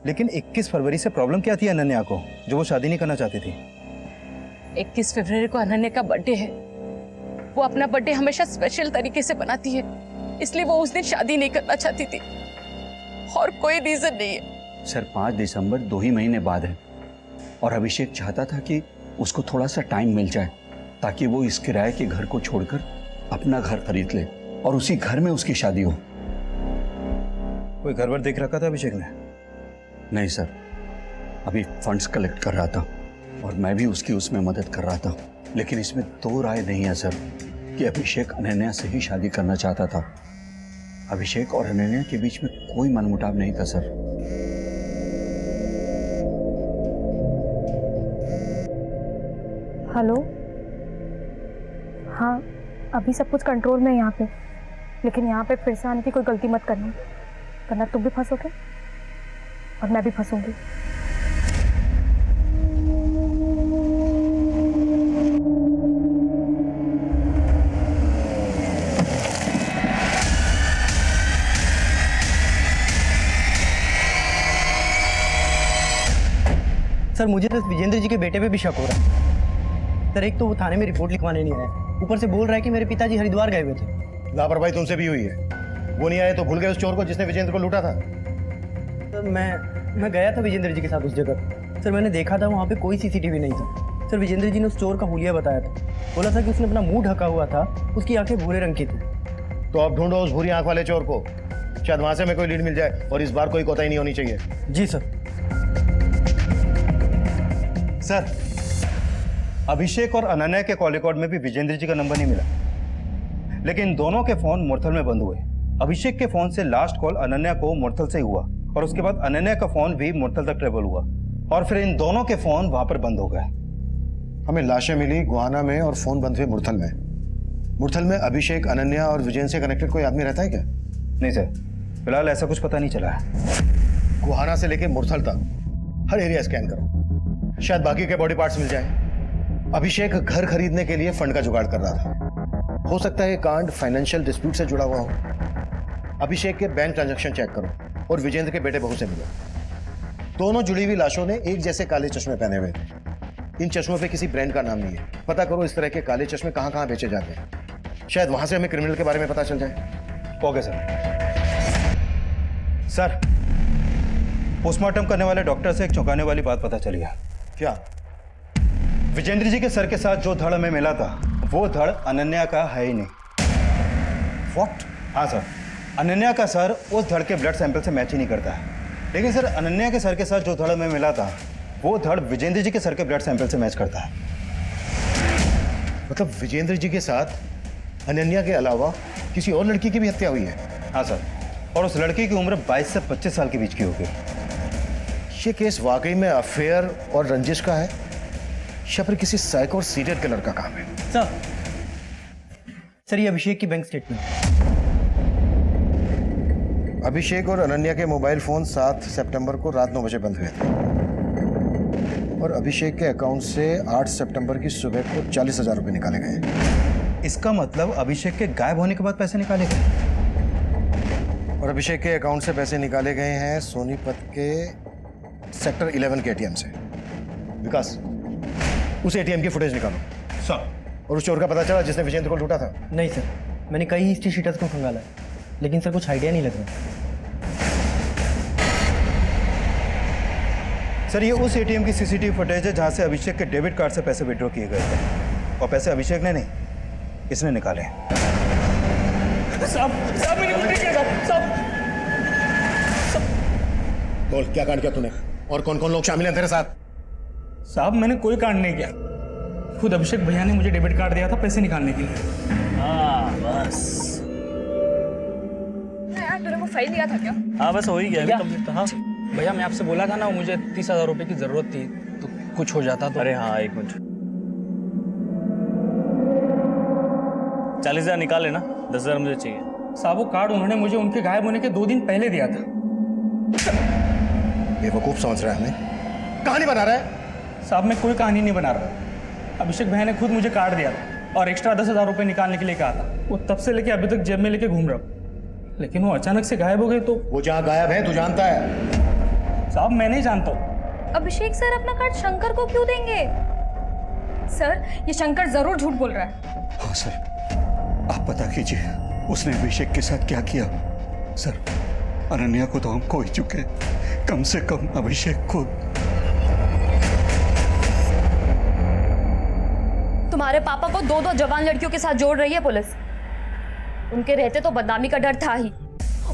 लेकिन 21 फरवरी से प्रॉब्लम क्या थी अनन्या को, जो वो शादी नहीं करना चाहती थी? 21 फरवरी को अनन्या का बर्थडे है। वो अपना बर्थडे हमेशा स्पेशल तरीके से बनाती है, इसलिए वो उस दिन शादी नहीं करना चाहती थी, और कोई रीजन नहीं है। सर, 5 दिसंबर 2 ही महीने बाद है, और अभिषेक चाहता था कि उसको थोड़ा सा टाइम मिल जाए, ताकि वो इस किराए के घर को छोड़कर अपना घर खरीद ले और उसी घर में उसकी शादी हो। कोई घर वर देख रखा था अभिषेक ने? नहीं सर, अभी फंड्स कलेक्ट कर रहा था, और मैं भी उसकी उसमें मदद कर रहा था। लेकिन इसमें 2 राय नहीं है सर कि अभिषेक अनन्या से ही शादी करना चाहता था। अभिषेक और अनन्या के बीच में कोई मनमुटाव नहीं था सर। हेलो, हाँ, अभी सब कुछ कंट्रोल में है यहाँ पे, लेकिन यहाँ पे फिर से आने की कोई गलती मत करना, वरना तुम भी फंसोगे और मैं भी फंसूंगी। सर, मुझे तो विजेंद्र जी के बेटे पे भी शक हो रहा है। सर, एक तो वो थाने में रिपोर्ट लिखवाने नहीं आया, ऊपर से बोल रहा है कि मेरे पिताजी हरिद्वार गए हुए थे। लापरवाही तुमसे भी हुई है। वो नहीं आए तो भूल गए उस चोर को जिसने विजेंद्र को लूटा था? सर, मैं गया था विजेंद्र जी के साथ उस जगह। सर, मैंने देखा था वहाँ पे कोई सीसीटीवी नहीं था। सर, विजेंद्र जी ने उस चोर का हुलिया बताया था। बोला था कि उसने अपना मुंह ढका हुआ था, उसकी आंखें भूरे रंग की थी। तो अब ढूंढो उस भूरी आंख वाले चोर को, शायद वहां से हमें कोई लीड मिल जाए, और इस बार कोई कोताही नहीं होनी चाहिए। जी सर। सर, अभिषेक और अनन्या के कॉल रिकॉर्ड में भी विजेंद्र जी का नंबर नहीं मिला, लेकिन दोनों के फोन मुरथल में बंद हुए। अभिषेक के फोन से लास्ट कॉल अनन्या को मुरथल से हुआ, और उसके बाद अनन्या का फोन भी मुरथल तक ट्रेवल हुआ, और फिर इन दोनों के फोन वहां पर बंद हो गए। हमें लाशें मिली गुहाना में और फोन बंद हुए मुरथल में। मुरथल में अभिषेक, अनन्या और विजेंद्र से कनेक्टेड कोई आदमी रहता है क्या? नहीं सर, फिलहाल ऐसा कुछ पता नहीं चला है। गुहाना से लेके मुरथल तक हर एरिया स्कैन करो, शायद बाकी के बॉडी पार्ट्स मिल जाए। अभिषेक घर खरीदने के लिए फंड का जुगाड़ कर रहा था। हो सकता है कांड फाइनेंशियल डिस्प्यूट से जुड़ा हुआ हो। अभिषेक के बैंक ट्रांजैक्शन चेक करो और विजेंद्र के बेटे बहू से मिलो। दोनों जुड़ी हुई लाशों ने एक जैसे काले चश्मे पहने हुए थे। इन चश्मों पे किसी ब्रांड का नाम नहीं है। पता करो इस तरह के काले चश्मे कहां कहां बेचे जाते हैं, शायद वहां से हमें क्रिमिनल के बारे में पता चल जाए। Okay sir. सर, पोस्टमार्टम करने वाले डॉक्टर से एक चौंकाने वाली बात पता चली है। क्या? विजेंद्र जी के सर के साथ जो धड़ हमें मिला था, वो धड़ अनन्या का है ही नहीं। व्हाट? हाँ सर, अनन्या का सर उस धड़ के ब्लड सैंपल से मैच ही नहीं करता है। लेकिन सर, अनन्या के सर के साथ जो धड़ हमें मिला था, वो धड़ विजेंद्र जी के सर के ब्लड सैंपल से मैच करता है। मतलब विजेंद्र जी के साथ अनन्या के अलावा किसी और लड़की की भी हत्या हुई है? हाँ सर, और उस लड़की की उम्र 22 से 25 साल के बीच की होगी। ये केस वाकई में अफेयर और रंजिश का है या फिर किसी साइको और सीरियल किलर का काम है? सर ये अभिषेक की बैंक स्टेटमेंट। अभिषेक और अनन्या के मोबाइल फोन 7 सितंबर को रात 9 बजे बंद हुए थे और अभिषेक के अकाउंट से 8 सितंबर की सुबह को 40,000 रुपए निकाले गए। इसका मतलब अभिषेक के गायब होने के बाद पैसे निकाले गए और अभिषेक के अकाउंट से पैसे निकाले गए हैं सोनीपत के सेक्टर 11 के एटीएम से। विकास, उस एटीएम की फुटेज निकालो। सर। और उस चोर का पता चला जिसने विजेंद्र को लूटा था? नहीं सर, मैंने कई हिस्ट्री शीटर्स को खंगाला है, लेकिन सर कुछ आइडिया नहीं लग रहा। सर ये उस एटीएम की सीसीटीवी फुटेज है जहां से अभिषेक के डेबिट कार्ड से पैसे विड्रॉ किए गए थे और पैसे अभिषेक ने नहीं, इसने निकाले। साहब मैंने कुछ नहीं किया साहब। बोल, क्या कांड किया तूने और कौन कौन लोग शामिल हैं तेरे साथ? साहब मैंने कोई कांड नहीं किया, खुद अभिषेक भैया ने मुझे डेबिट कार्ड दिया था पैसे निकालने के लिए। हाँ बस। यार तूने वो फाइल दिया था क्या? हाँ बस हो ही गया भैया, कंप्लीट। हाँ भैया मैं आपसे बोला था ना, मुझे 30,000 रुपए की जरूरत थी, तो कुछ हो जाता तो। अरे हाँ, एक मिनट। 40,000 निकाल लेना, 10,000 मुझे चाहिए। साहब वो कार्ड उन्होंने मुझे उनके गायब होने के 2 दिन पहले दिया था। बेवकूफ समझ रहा है हमें, कहानी बना रहा है। साहब मैं कोई कहानी नहीं बना रहा, अभिषेक भैया ने खुद मुझे कार्ड दिया था और एक्स्ट्रा 10,000 रुपए निकालने के लिए कहा था। वो तब से लेके अभी तक जेब में लेके घूम रहा हूँ, लेकिन वो अचानक से गायब हो गए। तो वो जहाँ गायब है तू जानता है? साहब मैं नहीं जानता हूँ। अभिषेक सर अपना कार्ड शंकर को क्यों देंगे? सर ये शंकर जरूर झूठ बोल रहा है। हाँ सर, आप पता कीजिए उसने अभिषेक के साथ क्या किया। सर अनन्या को तो हम खो ही चुके, कम से कम अभिषेक को। तुम्हारे पापा को 2 जवान लड़कियों के साथ जोड़ रही है पुलिस। उनके रहते तो बदनामी का डर था ही,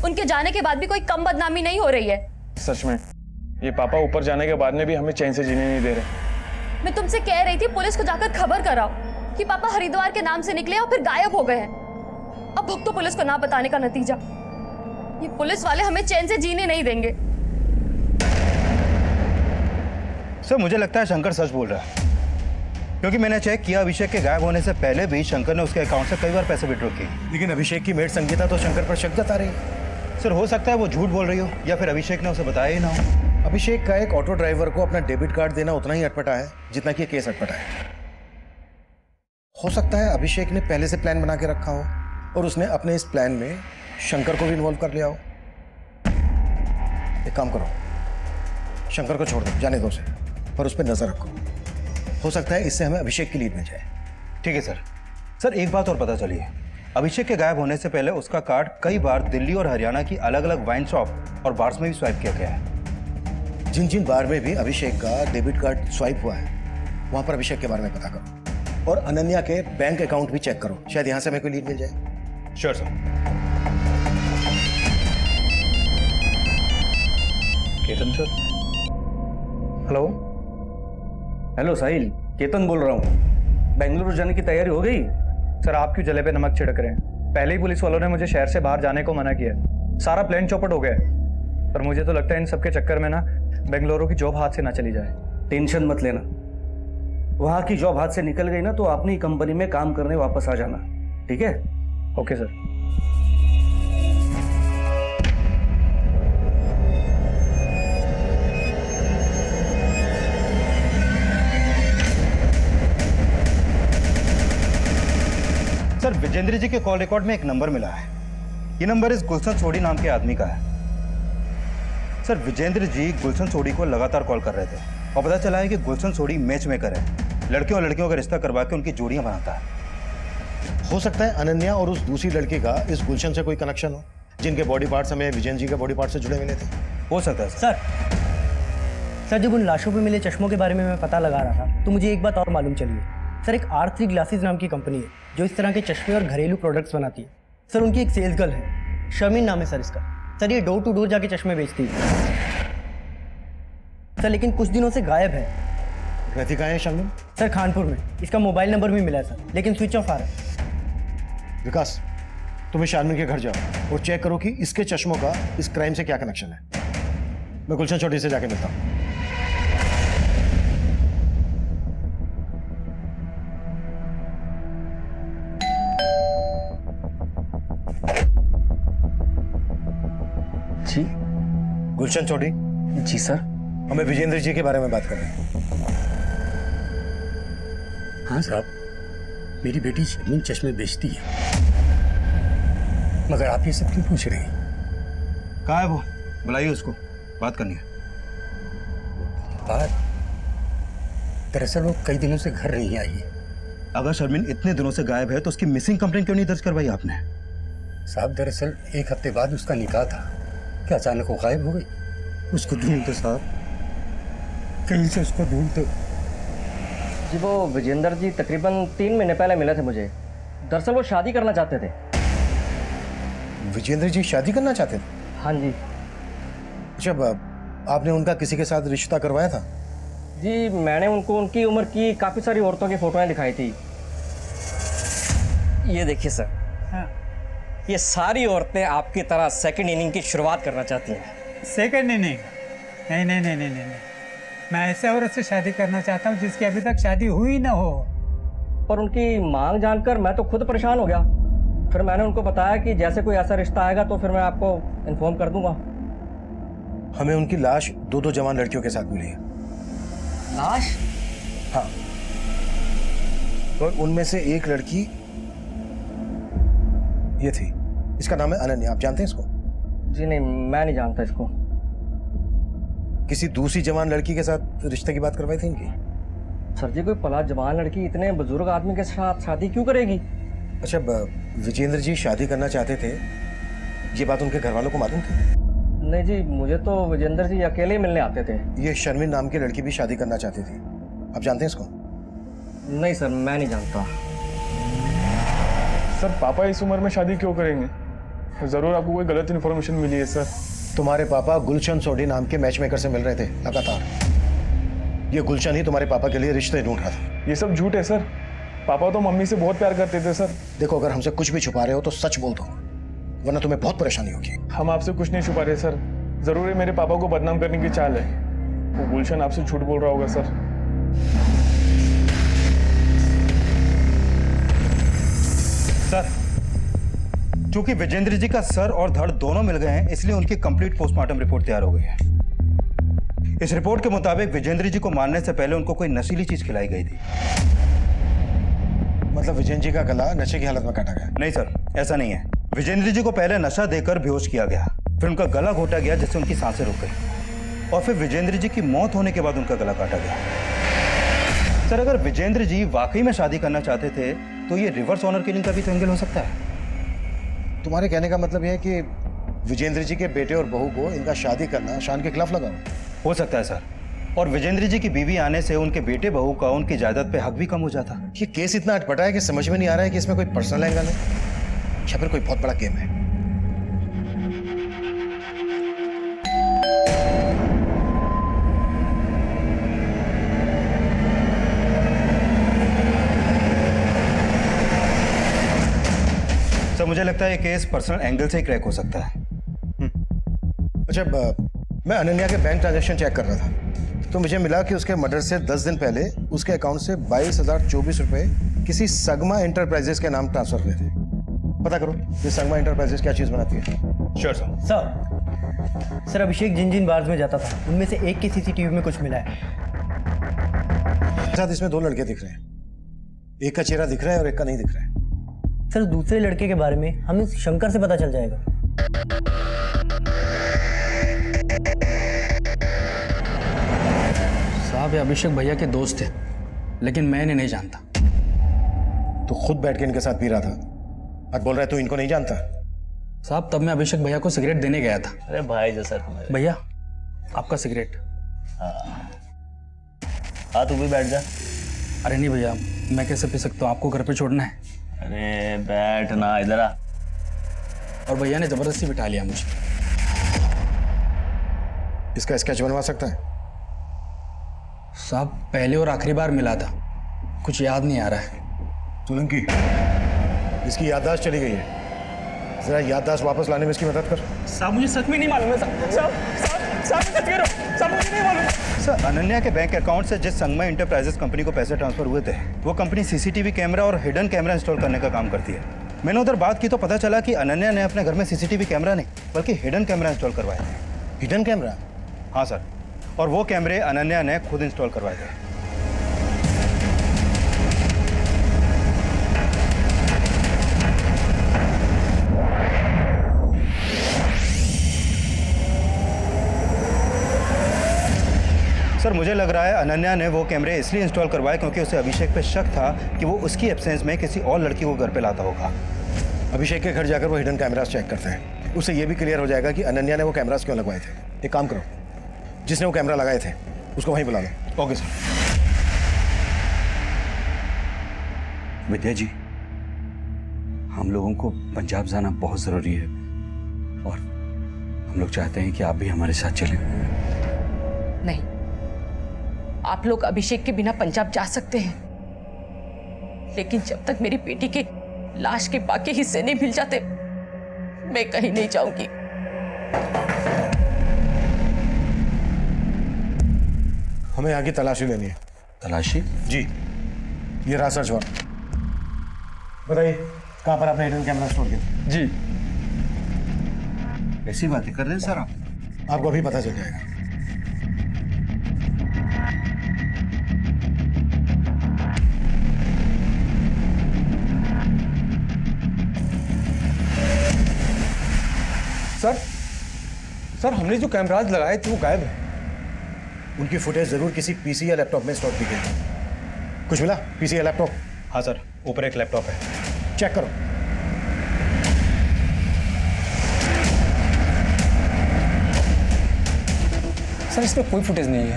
उनके जाने के बाद भी कोई कम बदनामी नहीं हो रही है। सच में ये पापा ऊपर जाने के बाद में भी हमें चैन से जीने नहीं दे रहे। मैं तुमसे कह रही थी पुलिस को जाकर खबर कराओ कि पापा हरिद्वार के नाम से निकले और फिर गायब हो गए हैं। अब भुगतो पुलिस को ना बताने का नतीजा। ये पुलिस वाले हमें चैन से जीने नहीं देंगे। सर मुझे लगता है शंकर सच बोल रहा है, क्योंकि मैंने चेक किया अभिषेक के गायब होने से पहले भी शंकर ने उसके अकाउंट से कई बार पैसे विड्रॉ किए। लेकिन अभिषेक की मेट संगीता तो शंकर पर शक जता रही है। सर हो सकता है वो झूठ बोल रही हो या फिर अभिषेक ने उसे बताया ही ना हो। अभिषेक का एक ऑटो ड्राइवर को अपना डेबिट कार्ड देना उतना ही अटपटा है जितना कि केस अटपटा है। हो सकता है अभिषेक ने पहले से प्लान बना के रखा हो और उसने अपने इस प्लान में शंकर को भी इन्वॉल्व कर लिया हो। एक काम करो, शंकर को छोड़ दो, जाने दो उसे, पर उस पर नजर रखो। हो सकता है इससे हमें अभिषेक की लीड मिल जाए। ठीक है सर। सर एक बात और पता चली है, अभिषेक के गायब होने से पहले उसका कार्ड कई बार दिल्ली और हरियाणा की अलग अलग वाइन शॉप और बार्स में भी स्वाइप किया गया है। जिन जिन बार में भी अभिषेक का डेबिट कार्ड स्वाइप हुआ है वहां पर अभिषेक के बारे में पता करो और अनन्या के बैंक अकाउंट भी चेक करो, शायद यहां से हमें कोई लीड मिल जाए। Sure sir. Ketan sir. Hello hello Sahil, Ketan बोल रहा हूँ। बेंगलुरु जाने की तैयारी हो गई? सर आप क्यों जले पे नमक छिड़क रहे हैं? पहले ही पुलिस वालों ने मुझे शहर से बाहर जाने को मना किया, सारा प्लान चौपट हो गया है। पर मुझे तो लगता है इन सबके चक्कर में ना बेंगलुरु की जॉब हाथ से ना चली जाए। टेंशन मत लेना, वहाँ की जॉब हाथ से निकल गई ना तो अपनी कंपनी में काम करने वापस आ जाना, ठीक है? Okay sir. सर विजेंद्र जी के कॉल रिकॉर्ड में एक नंबर मिला है। ये नंबर इस गुलशन सोडी नाम के आदमी का है। सर विजेंद्र जी गुलशन सोडी को लगातार कॉल कर रहे थे और पता चला है कि गुलशन सोडी मैच मेकर है, लड़कियों और लड़कियों का रिश्ता करवा के उनकी जोड़ियां बनाता है। हो सकता है अनन्या और उस दूसरी लड़की का इस गुलशन से कोई कनेक्शन हो, जिनके बॉडी पार्ट्स हमें विजेंद्र जी के बॉडी पार्ट से जुड़े मिले थे। हो सकता है सर जब उन लाशों पे मिले चश्मों के बारे में मैं पता लगा रहा था तो मुझे एक बात और मालूम चली है। सर एक R3 ग्लासेस नाम की कंपनी है जो इस तरह के चश्मे और घरेलू प्रोडक्ट्स बनाती है। सर उनकी एक सेल्स गर्ल है, शर्मिन नाम है सर इसका। सर ये डोर टू डोर जाके चश्मे बेचती है सर, लेकिन कुछ दिनों से गायब है। रहती कहाँ है शर्मिन? सर खानपुर में। इसका मोबाइल नंबर भी मिला है सर, लेकिन स्विच ऑफ आ रहा है। विकास, तुम्हें शारमिन के घर जाओ और चेक करो कि इसके चश्मों का इस क्राइम से क्या कनेक्शन है। मैं गुलशन चौधरी से जाके मिलता हूँ। जी गुलशन चौधरी। जी सर। हमें विजेंद्र जी के बारे में बात करनी है। हाँ साहब, मेरी बेटी शर्मिन चश्मे बेचती है, मगर आप ये सब क्यों पूछ रहे हैं? कहाँ है वो? बुलाइए उसको, बात करनी है। बात? दरअसल वो कई दिनों से घर नहीं आई है। अगर शर्मिन इतने दिनों से गायब है तो उसकी मिसिंग कंप्लेंट क्यों नहीं दर्ज करवाई आपने? साहब दरअसल 1 हफ्ते बाद उसका निकाह था, क्या अचानक वो गायब हो गई? उसको ढूंढते साहब, कहीं से उसको ढूंढते। जी वो विजेंद्र जी तकरीबन 3 महीने पहले मिले थे मुझे। दरअसल वो शादी करना चाहते थे। विजेंद्र जी शादी करना चाहते थे? हाँ जी। अच्छा, आपने उनका किसी के साथ रिश्ता करवाया था? जी मैंने उनको उनकी उम्र की काफ़ी सारी औरतों की फ़ोटोएं दिखाई थी। ये देखिए सर, ये सारी औरतें आपकी तरह सेकंड इनिंग की शुरुआत करना चाहती हैं। Second inning? नहीं नहीं नहीं नहीं नहीं, मैं ऐसे औरत से शादी करना चाहता हूँ जिसकी अभी तक शादी हुई ना हो। पर उनकी मांग जानकर मैं तो खुद परेशान हो गया। फिर मैंने उनको बताया कि जैसे कोई ऐसा रिश्ता आएगा तो फिर मैं आपको इन्फॉर्म कर दूंगा। हमें उनकी लाश 2 जवान लड़कियों के साथ मिली है। लाश? हाँ, और उनमें से एक लड़की ये थी। इसका नाम है अनन्या। आप जानते हैं इसको? जी नहीं, मैं नहीं जानता इसको। किसी दूसरी जवान लड़की के साथ रिश्ते की बात करवाई थी इनकी? सर जी कोई भला जवान लड़की इतने बुजुर्ग आदमी के साथ शादी क्यों करेगी? अच्छा, विजेंद्र जी शादी करना चाहते थे, ये बात उनके घर वालों को मालूम थी? नहीं जी, मुझे तो विजेंद्र जी अकेले मिलने आते थे। ये शर्मिन नाम की लड़की भी शादी करना चाहती थी। आप जानते हैं इसको? नहीं सर, मैं नहीं जानता। सर पापा इस उम्र में शादी क्यों करेंगे? जरूर आपको कोई गलत इन्फॉर्मेशन मिली है सर। तुम्हारे पापा गुलशन सोडी नाम के मैचमेकर से मिल रहे थे लगातार। ये गुलशन ही तुम्हारे पापा के लिए रिश्ते ढूंढ रहा था। ये सब झूठ है सर। पापा तो मम्मी से बहुत प्यार करते थे सर। देखो, अगर हमसे कुछ भी छुपा रहे हो तो सच बोल दो, वरना तुम्हें बहुत परेशानी होगी। हम आपसे कुछ नहीं छुपा रहे सर। जरूर ये मेरे पापा को बदनाम करने की चाल है। वो गुलशन आपसे झूठ बोल रहा होगा सर। सर, चूंकि विजेंद्र जी का सर और धड़ दोनों मिल गए हैं, इसलिए उनकी कंप्लीट पोस्टमार्टम रिपोर्ट तैयार हो गई है। इस रिपोर्ट के मुताबिक विजेंद्र जी को मारने से पहले उनको कोई नशीली चीज खिलाई गई थी। मतलब विजेंद्र जी का गला नशे की हालत में काटा गया? नहीं सर, ऐसा नहीं है। विजेंद्र जी को पहले नशा देकर बेहोश किया गया, फिर उनका गला घोटा गया जिससे उनकी सांसें रुक गई, और फिर विजेंद्र जी की मौत होने के बाद उनका गला काटा गया। सर, अगर विजेंद्र जी वाकई में शादी करना चाहते थे तो ये रिवर्स ऑनर किलिंग का भी तो एंगल हो सकता है। तुम्हारे कहने का मतलब यह है कि विजेंद्र जी के बेटे और बहू को इनका शादी करना शान के खिलाफ लगा हो सकता है सर, और विजेंद्र जी की बीवी आने से उनके बेटे बहू का उनकी जायदाद पे हक भी कम हो जाता। ये केस इतना अटपटा है कि समझ में नहीं आ रहा है कि इसमें कोई पर्सनल एंगल है या फिर कोई बहुत बड़ा गेम है। सर, मुझे लगता है ये केस पर्सनल एंगल से ही क्रैक हो सकता है। अच्छा, मैं अनन्या के बैंक ट्रांजैक्शन चेक कर रहा था तो मुझे मिला कि उसके मर्डर से 10 दिन पहले उसके अकाउंट से 22,024 रुपए किसी सगमा एंटरप्राइजेस के नाम ट्रांसफर हुए थे। पता करो ये सगमा एंटरप्राइजेस क्या चीज़ बनाती है। Sure sir. सर अभिषेक जिन जिन बार्स में जाता था उनमें से एक की सीसीटीवी में कुछ मिला है। साथ इसमें 2 लड़के दिख रहे हैं, एक का चेहरा दिख रहा है और एक का नहीं दिख रहा है। सर दूसरे लड़के के बारे में हमें शंकर से पता चल जाएगा। साहब ये अभिषेक भैया के दोस्त थे, लेकिन मैं इन्हें नहीं जानता। तो खुद बैठ के इनके साथ पी रहा था और बोल रहा है तू इनको नहीं जानता? साहब तब मैं अभिषेक भैया को सिगरेट देने गया था। अरे भाई जैसा तुम्हारे। भैया आपका सिगरेट। हाँ तू भी बैठ जा। अरे नहीं भैया, मैं कैसे पी सकता हूँ, आपको घर पे छोड़ना है। अरे बैठ ना, इधर आ। और भैया ने जबरदस्ती बिठा लिया मुझे। इसका स्केच बनवा सकता है? साहब पहले और आखिरी बार मिला था, कुछ याद नहीं आ रहा है। सोलंकी, इसकी याददाश्त चली गई है, जरा याददाश्त वापस लाने में इसकी मदद कर। साहब मुझे सच में नहीं मालूम है साहब सच कह रहा हूं साहब, मुझे नहीं मालूम। सर, अनन्या के बैंक अकाउंट से जिस संगमा इंटरप्राइजेस कंपनी को पैसे ट्रांसफर हुए थे, वो कंपनी सीसीटीवी कैमरा और हिडन कैमरा इंस्टॉल करने का काम करती है। मैंने उधर बात की तो पता चला कि अनन्या ने अपने घर में सीसीटीवी कैमरा नहीं बल्कि हिडन कैमरा इंस्टॉल करवाए थे। Hidden camera? हाँ सर, और वो कैमरे अनन्या ने खुद इंस्टॉल करवाए थे। सर, मुझे लग रहा है अनन्या ने वो कैमरे इसलिए इंस्टॉल करवाए क्योंकि उसे अभिषेक पे शक था कि वो उसकी एब्सेंस में किसी और लड़की को घर पे लाता होगा। अभिषेक के घर जाकर वो हिडन कैमरास चेक करते हैं, उससे ये भी क्लियर हो जाएगा कि अनन्या ने वो कैमरास क्यों लगवाए थे। एक काम करो, जिसने वो कैमरा लगाए थे उसको वहीं बुला लो। Okay sir. विद्या जी, हम लोगों को पंजाब जाना बहुत ज़रूरी है और हम लोग चाहते हैं कि आप भी हमारे साथ चलें। नहीं, आप लोग अभिषेक के बिना पंजाब जा सकते हैं, लेकिन जब तक मेरी बेटी के लाश के बाकी हिस्से नहीं मिल जाते, मैं कहीं नहीं जाऊंगी। हमें आगे तलाशी लेनी है। तलाशी? जी, ये रहा सर्च वारंट। बताइए कहाँ पर आपने हिडन कैमरा स्टोर किया? जी। ऐसी बातें कर रहे हैं सर आप? आपको अभी पता चल जाएगा। सर हमने जो कैमराज लगाए थे वो गायब है। उनकी फुटेज जरूर किसी पीसी या लैपटॉप में स्टोर की गई। कुछ मिला? पीसी या लैपटॉप? हाँ सर, ऊपर एक लैपटॉप है। चेक करो। सर इसमें कोई फुटेज नहीं है।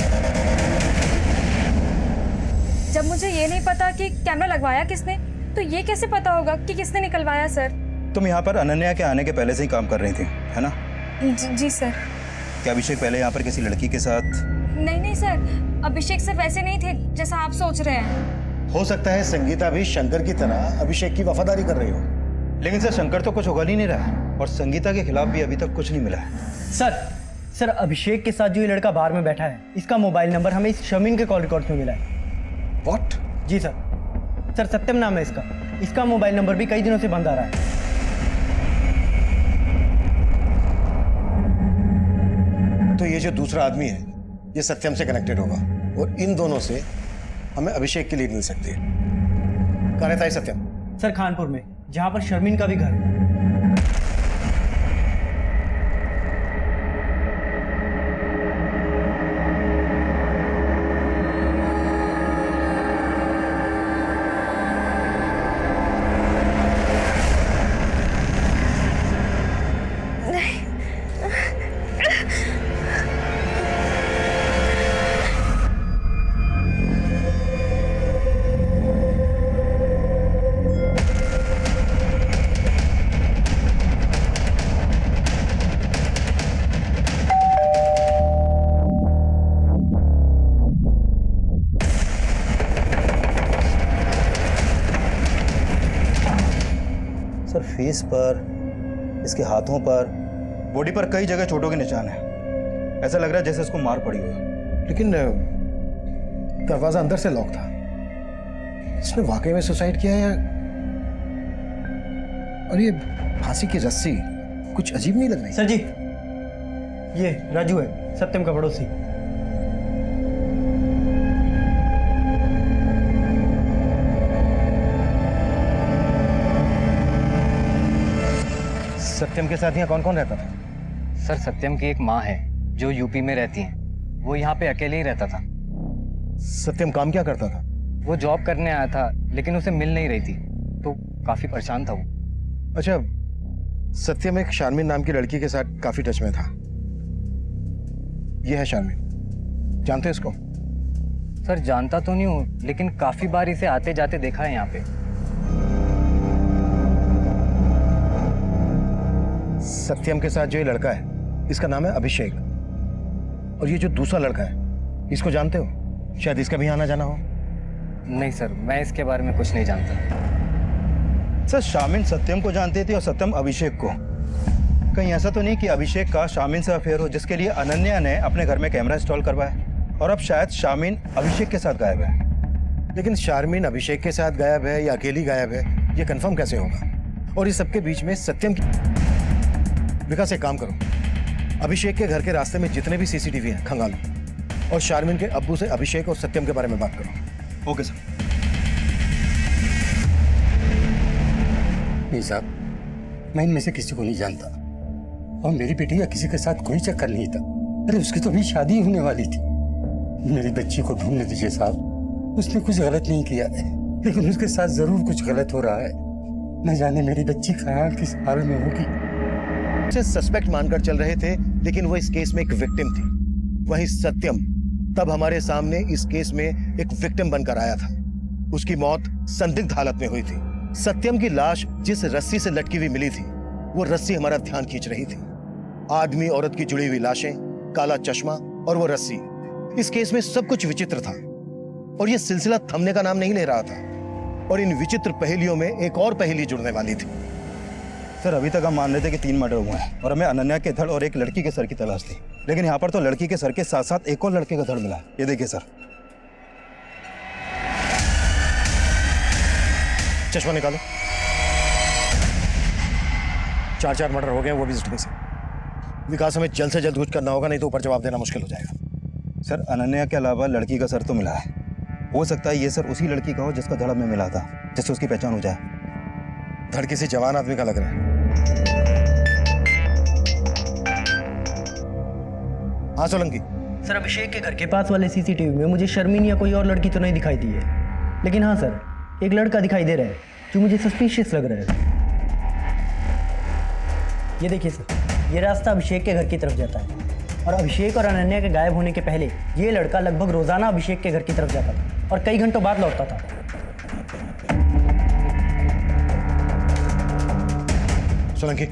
जब मुझे ये नहीं पता कि कैमरा लगवाया किसने, तो ये कैसे पता होगा कि किसने निकलवाया सर? तुम यहाँ पर अनन्या के आने के पहले से ही काम कर रही थी, है ना? जी सर। क्या अभिषेक पहले यहाँ पर किसी लड़की के साथ? नहीं सर, अभिषेक से वैसे नहीं थे जैसा आप सोच रहे हैं। हो सकता है संगीता भी शंकर की तरह अभिषेक की वफादारी कर रही हो। लेकिन सर, शंकर तो कुछ उगल ही नहीं रहा और संगीता के खिलाफ भी अभी तक कुछ नहीं मिला है। सर अभिषेक के साथ जो ये लड़का बाहर में बैठा है, इसका मोबाइल नंबर हमें इस शमीन के कॉल रिकॉर्ड में मिला है। व्हाट? जी सर सत्यम नाम है इसका मोबाइल नंबर भी कई दिनों से बंद आ रहा है। तो ये जो दूसरा आदमी है ये सत्यम से कनेक्टेड होगा और इन दोनों से हमें अभिषेक की लीड मिल सकती है। कहाँ रहता है सत्यम? सर खानपुर में, जहाँ पर शर्मीन का भी घर है। सर, फेस पर, इसके हाथों पर, बॉडी पर कई जगह चोटों के निशान है। ऐसा लग रहा है जैसे इसको मार पड़ी हो। लेकिन दरवाजा अंदर से लॉक था। इसने वाकई में सुसाइड किया है? और ये फांसी की रस्सी कुछ अजीब नहीं लग रही? सर जी, ये राजू है, सत्यम का पड़ोसी। सत्यम के साथ यहाँ कौन कौन रहता था? सर सत्यम की एक माँ है जो यूपी में रहती है, वो यहाँ पे अकेले ही रहता था। सत्यम काम क्या करता था? वो जॉब करने आया था लेकिन उसे मिल नहीं रही थी, तो काफी परेशान था वो। अच्छा, सत्यम एक शारमीन नाम की लड़की के साथ काफी टच में था। ये है शारमीन, जानते हो इसको? सर जानता तो नहीं हूँ, लेकिन काफी बार इसे आते जाते देखा है यहाँ पे। सत्यम के साथ जो ये लड़का है इसका नाम है अभिषेक, और ये जो दूसरा लड़का है इसको जानते हो? शायद इसका भी आना जाना हो। नहीं सर, मैं इसके बारे में कुछ नहीं जानता। सर शामिन सत्यम को जानती थी और सत्यम अभिषेक को। कहीं ऐसा तो नहीं कि अभिषेक का शामिन से अफेयर हो, जिसके लिए अनन्या ने अपने घर में कैमरा इंस्टॉल करवाया और अब शायद शामिन अभिषेक के साथ गायब है। लेकिन शारमीन अभिषेक के साथ गायब है या अकेली गायब है, ये कंफर्म कैसे होगा? और इस सबके बीच में सत्यम की। विकास एक काम करो, अभिषेक के घर के रास्ते में जितने भी सीसीटीवी हैं खंगालो और शारमीन के अब्बू से अभिषेक और सत्यम के बारे में बात करो। Okay sir. नहीं साहब, मैं इनमें से किसी को नहीं जानता और मेरी बेटी का किसी के साथ कोई चक्कर नहीं था। अरे उसकी तो अभी शादी होने वाली थी। मेरी बच्ची को ढूंढने दीजिए साहब, उसने कुछ गलत नहीं किया है, लेकिन उसके साथ जरूर कुछ गलत हो रहा है। न जाने मेरी बच्ची कहाँ किस हाल में होगी। उसे सस्पेक्ट मानकर चल रहे थे, लेकिन वो इस केस में एक विक्टिम थी। वहीं सत्यम तब हमारे सामने इस केस में एक विक्टिम बनकर आया था। उसकी मौत संदिग्ध हालत में हुई थी। सत्यम की लाश जिस रस्सी से लटकी हुई मिली थी, वो रस्सी हमारा ध्यान खींच रही थी। आदमी औरत की जुड़ी हुई लाशें, काला चश्मा और वो रस्सी। इस केस में सब कुछ विचित्र था और ये सिलसिला थमने का नाम नहीं ले रहा था। और इन विचित्र पहेलियों में एक और पहेली जुड़ने वाली थी। सर अभी तक हम मान रहे थे कि 3 मर्डर हुए हैं और हमें अनन्या के धड़ और एक लड़की के सर की तलाश थी, लेकिन यहाँ पर तो लड़की के सर के साथ साथ एक और लड़के का धड़ मिला। ये देखिए सर। चश्मा निकालो। 4 मर्डर हो गए, वो भी जुटने से। विकास, हमें जल्द से जल्द कुछ करना होगा, नहीं तो ऊपर जवाब देना मुश्किल हो जाएगा। सर अनन्या के अलावा लड़की का सर तो मिला है। हो सकता है ये सर उसी लड़की का हो जिसका धड़ हमें मिला था, जिससे उसकी पहचान हो जाए। धड़ किसी जवान आदमी का लग रहा है। हाँ सोलंकी। सर, अभिषेक के घर के पास वाले सीसीटीवी में मुझे शर्मीन या कोई और लड़की तो नहीं दिखाई दी है, लेकिन हाँ सर, एक लड़का दिखाई दे रहा है जो मुझे सस्पिशियस लग रहा है। ये देखिए सर, ये रास्ता अभिषेक के घर की तरफ जाता है और अभिषेक और अनन्या के गायब होने के पहले ये लड़का लगभग रोजाना अभिषेक के घर की तरफ जाता था और कई घंटों बाद लौटता था। सोलंकी,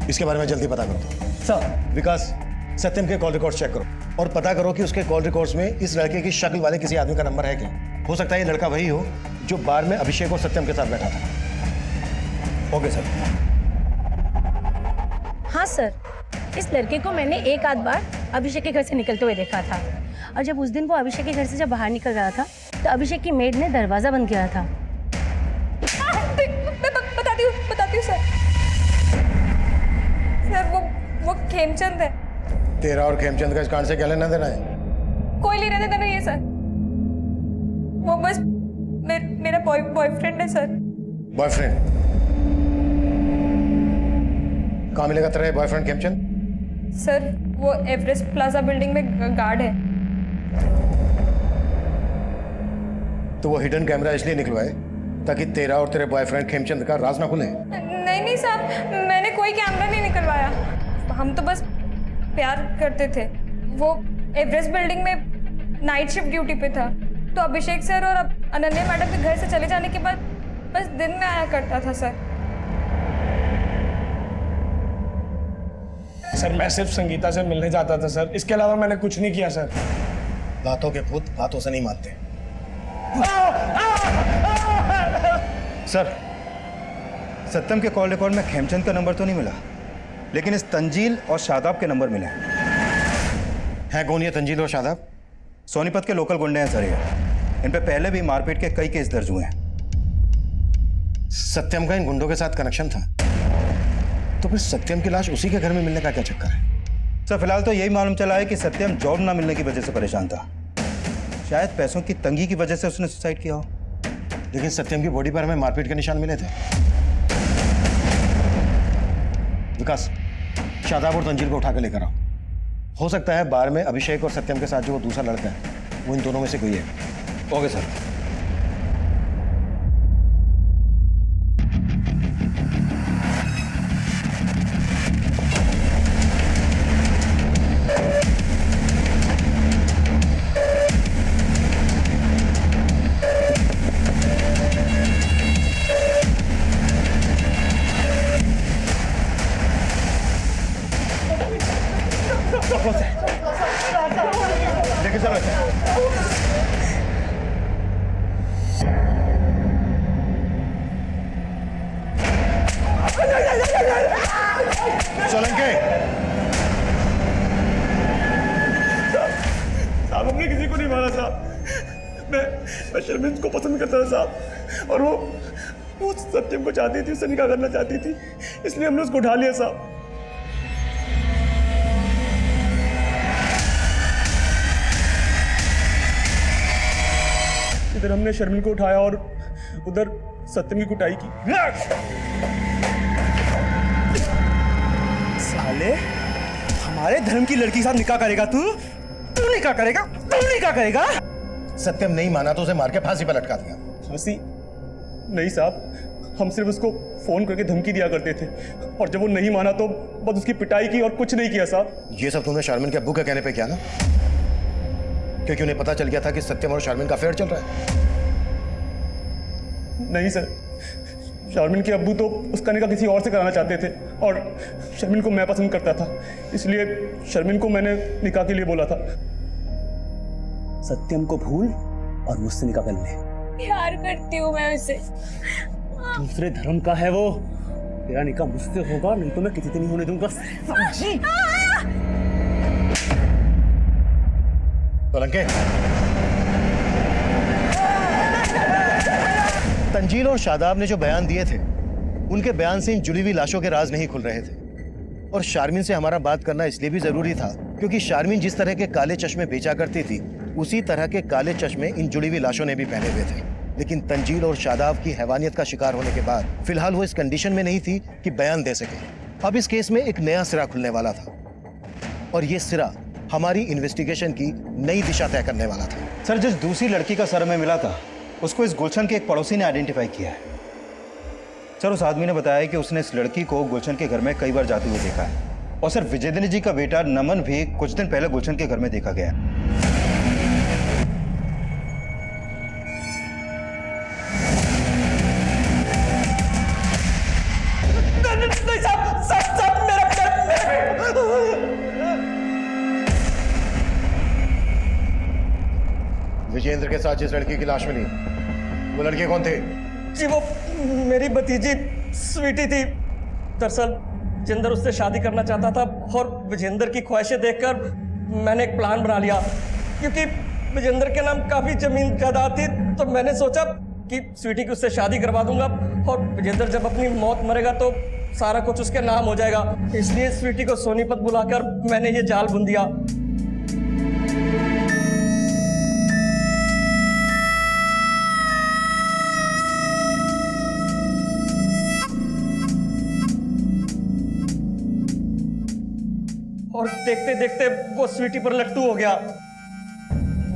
इसके बारे में जल्दी पता करो। सर। विकास, सत्यम के कॉल रिकॉर्ड्स चेक करो और पता करो कि उसके कॉल रिकॉर्ड्स में इस लड़के की शक्ल वाले किसी आदमी का नंबर है क्या। हो सकता है ये लड़का वही हो जो बार में अभिषेक और सत्यम के साथ बैठा था। Okay sir. हाँ सर, इस लड़के को मैंने एक आध बार अभिषेक के घर से निकलते हुए देखा था और जब उस दिन वो अभिषेक के घर से जब बाहर निकल रहा था तो अभिषेक की मेड ने दरवाजा बंद किया था। मैं बताती हूँ सर। सर वो खेमचंद है। तेरा और खेमचंद का इस कांड से क्या लेना देना है? कोई लेना देना नहीं है सर, वो बस मेरा बॉयफ्रेंड है सर। बॉयफ्रेंड? कहाँ मिलेगा तेरा बॉयफ्रेंड खेमचंद? सर, वो एवरेस्ट प्लाजा बिल्डिंग में गार्ड है। तो वो हिडन कैमरा इसलिए निकलवाए ताकि तेरा और तेरे बॉयफ्रेंड खेमचंद का राज ना खुले? नहीं साहब, मैंने कोई कैमरा नहीं निकलवाया। हम तो बस प्यार करते थे। वो एवरेस्ट बिल्डिंग में नाइट शिफ्ट ड्यूटी पे था, तो अभिषेक सर और अनन्या मैडम के घर से चले जाने के बाद बस दिन में आया करता था सर। सर, मैं सिर्फ संगीता से मिलने जाता था सर, इसके अलावा मैंने कुछ नहीं किया सर। बातों के भूत बातों से नहीं मानते। सर, सत्यम के कॉल रिकॉर्ड में खेमचंद का नंबर तो नहीं मिला, लेकिन इस तंजील और शादाब के नंबर मिले हैं। कौन ये तंजील और शादाब? सोनीपत के लोकल गुंडे हैं सर ये। इन पे पहले भी मारपीट के कई केस दर्ज हुए हैं। सत्यम का इन गुंडों के साथ कनेक्शन था, तो फिर सत्यम की लाश उसी के घर में मिलने का क्या चक्कर है? सर फिलहाल तो यही मालूम चला है कि सत्यम जॉब ना मिलने की वजह से परेशान था। शायद पैसों की तंगी की वजह से उसने सुसाइड किया हो। लेकिन सत्यम की बॉडी पर हमें मारपीट के निशान मिले थे। विकास, शादाब और तंजील को उठा के लेकर आओ। हो सकता है बार में अभिषेक और सत्यम के साथ जो वो दूसरा लड़का है, वो इन दोनों में से कोई है। Okay sir. लेके चलो। शर्मिन को पसंद करता था साहब, और वो सत्यम को चाहती थी, उससे निकाह करना चाहती थी, इसलिए हमने उसको उठा लिया साहब। इधर हमने शर्मिन को उठाया और उधर सत्यम की कुटाई की। साले, हमारे धर्म की लड़की के साथ निकाह करेगा तू? तू निकाह करेगा? तू निकाह करेगा? सत्यम नहीं माना तो उसे मार के फांसी पर लटका दिया। फांसी नहीं साहब, हम सिर्फ उसको फोन करके धमकी दिया करते थे, और जब वो नहीं माना तो बस उसकी पिटाई की और कुछ नहीं किया साहब। ये सब तुमने शारमिन के अब्बू के कहने पे किया ना? क्योंकि उन्हें पता चल गया था कि सत्यम और शारमिन का अफेयर चल रहा है। नहीं सर, शारमिन के अब्बू तो उसका निकाह किसी और से कराना चाहते थे, और शर्मिन को मैं पसंद करता था, इसलिए शर्मिन को मैंने निकाह के लिए बोला था। सत्यम को भूल और मुझसे निकाह कर ले। प्यार करती हूँ मैं उसे। दूसरे धर्म का है वो। तेरा निकाह मुझसे होगा, नहीं तो मैं किसी से नहीं होने दूंगा। समझी? सोलंके, तंजील और शादाब ने जो बयान दिए थे, उनके बयान से इन जुड़ी हुई लाशों के राज नहीं खुल रहे थे। और शारमिन से हमारा बात करना इसलिए भी जरूरी था क्योंकि शारमिन जिस तरह के काले चश्मे बेचा करती थी, उसी तरह के काले चश्मे इन जुड़ी हुई लाशों ने भी पहने हुए थे। लेकिन तंजील और शादाब की हैवानियत का शिकार होने के बाद फिलहाल वो इस कंडीशन में नहीं थी कि बयान दे सके। अब इस केस में एक नया सिरा खुलने वाला था, और ये सिरा हमारी इन्वेस्टिगेशन की नई दिशा तय करने वाला था। सर, जिस दूसरी लड़की का सर में मिला था, उसको इस गुलशन के एक पड़ोसी ने आइडेंटिफाई किया है। सर, उस आदमी ने बताया कि उसने इस लड़की को गुलशन के घर में कई बार जाते हुए देखा है, और सर विजेंद्र जी का बेटा नमन भी कुछ दिन पहले गुलशन के घर में देखा गया। विजेंद्र के साथ जिस लड़की की लाश मिली, वो लड़के कौन थे? जी वो मेरी भतीजी स्वीटी थी। दरअसल विजेंद्र उससे शादी करना चाहता था, और विजेंद्र की ख्वाहिशें देखकर मैंने एक प्लान बना लिया। क्योंकि विजेंद्र के नाम काफ़ी जमीन जायदाद थी, तो मैंने सोचा कि स्वीटी की उससे शादी करवा दूंगा, और विजेंद्र जब अपनी मौत मरेगा तो सारा कुछ उसके नाम हो जाएगा। इसलिए स्वीटी को सोनीपत बुलाकर मैंने ये जाल बुन दिया। और देखते देखते वो स्वीटी पर लट्टू हो गया।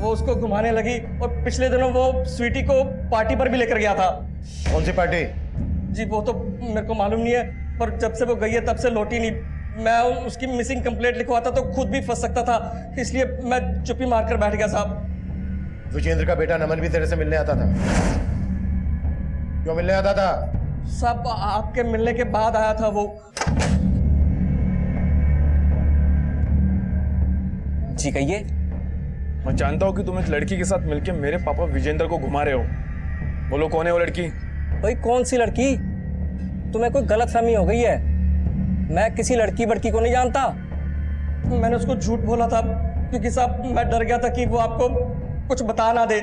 वो उसको घुमाने लगी, और पिछले दिनों वो स्वीटी को पार्टी पर भी लेकर गया था। कौन सी पार्टी? जी वो तो मेरे को मालूम नहीं है, पर जब से वो गई है तब से लौटी नहीं। मैं उसकी मिसिंग कंप्लेंट लिखवाता तो खुद भी फंस सकता था, इसलिए मैं चुप्पी मारकर बैठ गया साहब। विजेंद्र का बेटा नमन भी तेरे से मिलने आता था? क्यों मिलने आता था? साहब आपके मिलने के बाद आया था वो। जी कहिए। मैं जानता हूँ कि तुम एक लड़की के साथ मिलकर मेरे पापा विजेंद्र को घुमा रहे हो। बोलो कौन है वो लड़की? भाई कौन सी लड़की? तुम्हें कोई गलतफहमी हो गई है। मैं किसी लड़की बड़की को नहीं जानता। मैंने उसको झूठ बोला था क्योंकि साहब मैं डर गया था कि वो आपको कुछ बता ना दे।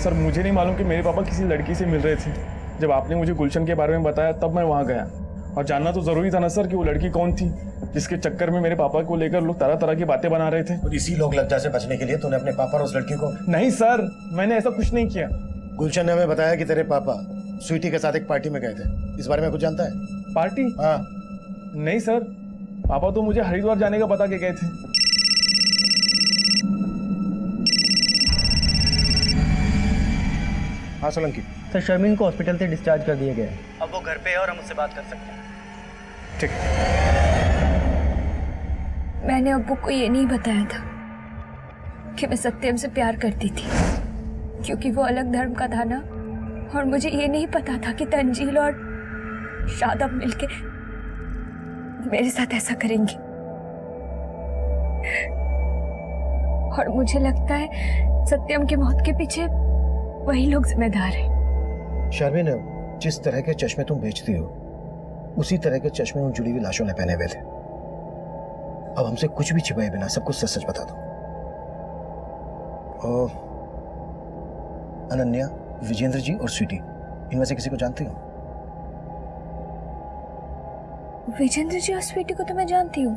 सर मुझे नहीं मालूम कि मेरे पापा किसी लड़की से मिल रहे थे। जब आपने मुझे गुलशन के बारे में बताया तब मैं वहाँ गया, और जानना तो जरूरी था ना सर कि वो लड़की कौन थी, जिसके चक्कर में मेरे पापा को लेकर लोग तरह तरह की बातें बना रहे थे। और इसी लोग लज्जा से बचने के लिए तूने अपने पापा और उस लड़की को? नहीं सर, मैंने ऐसा कुछ नहीं किया। गुलशन ने हमें बताया कि तेरे पापा स्वीटी के साथ एक पार्टी में गए थे। इस बारे में कुछ जानता है? पार्टी? हाँ। नहीं सर, पापा तो मुझे हरिद्वार जाने का बता के गए थे। हाँ सोलंकी। सर शर्मिन को हॉस्पिटल से डिस्चार्ज कर दिया गया है। अब वो घर पे है और हम उससे बात कर सकते हैं। ठीक। मैंने अब्बू को ये नहीं बताया था कि मैं सत्यम से प्यार करती थी, क्योंकि वो अलग धर्म का था ना, और मुझे ये नहीं पता था कि तंजील और शादाब मिलके मेरे साथ ऐसा करेंगी। और मुझे लगता है सत्यम की मौत के पीछे वही लोग जिम्मेदार हैं। शर्मिन, जिस तरह के चश्मे तुम बेचती हो, उसी तरह के चश्मे उन जुड़ी हुई लाशों ने पहने हुए थे। अब हमसे कुछ भी छिपाए बिना सब कुछ सच सच बता दो। अनन्या, विजेंद्र जी और स्वीटी, इनमें से किसी को जानती हो? विजेंद्र जी और स्वीटी को तो मैं जानती हूँ।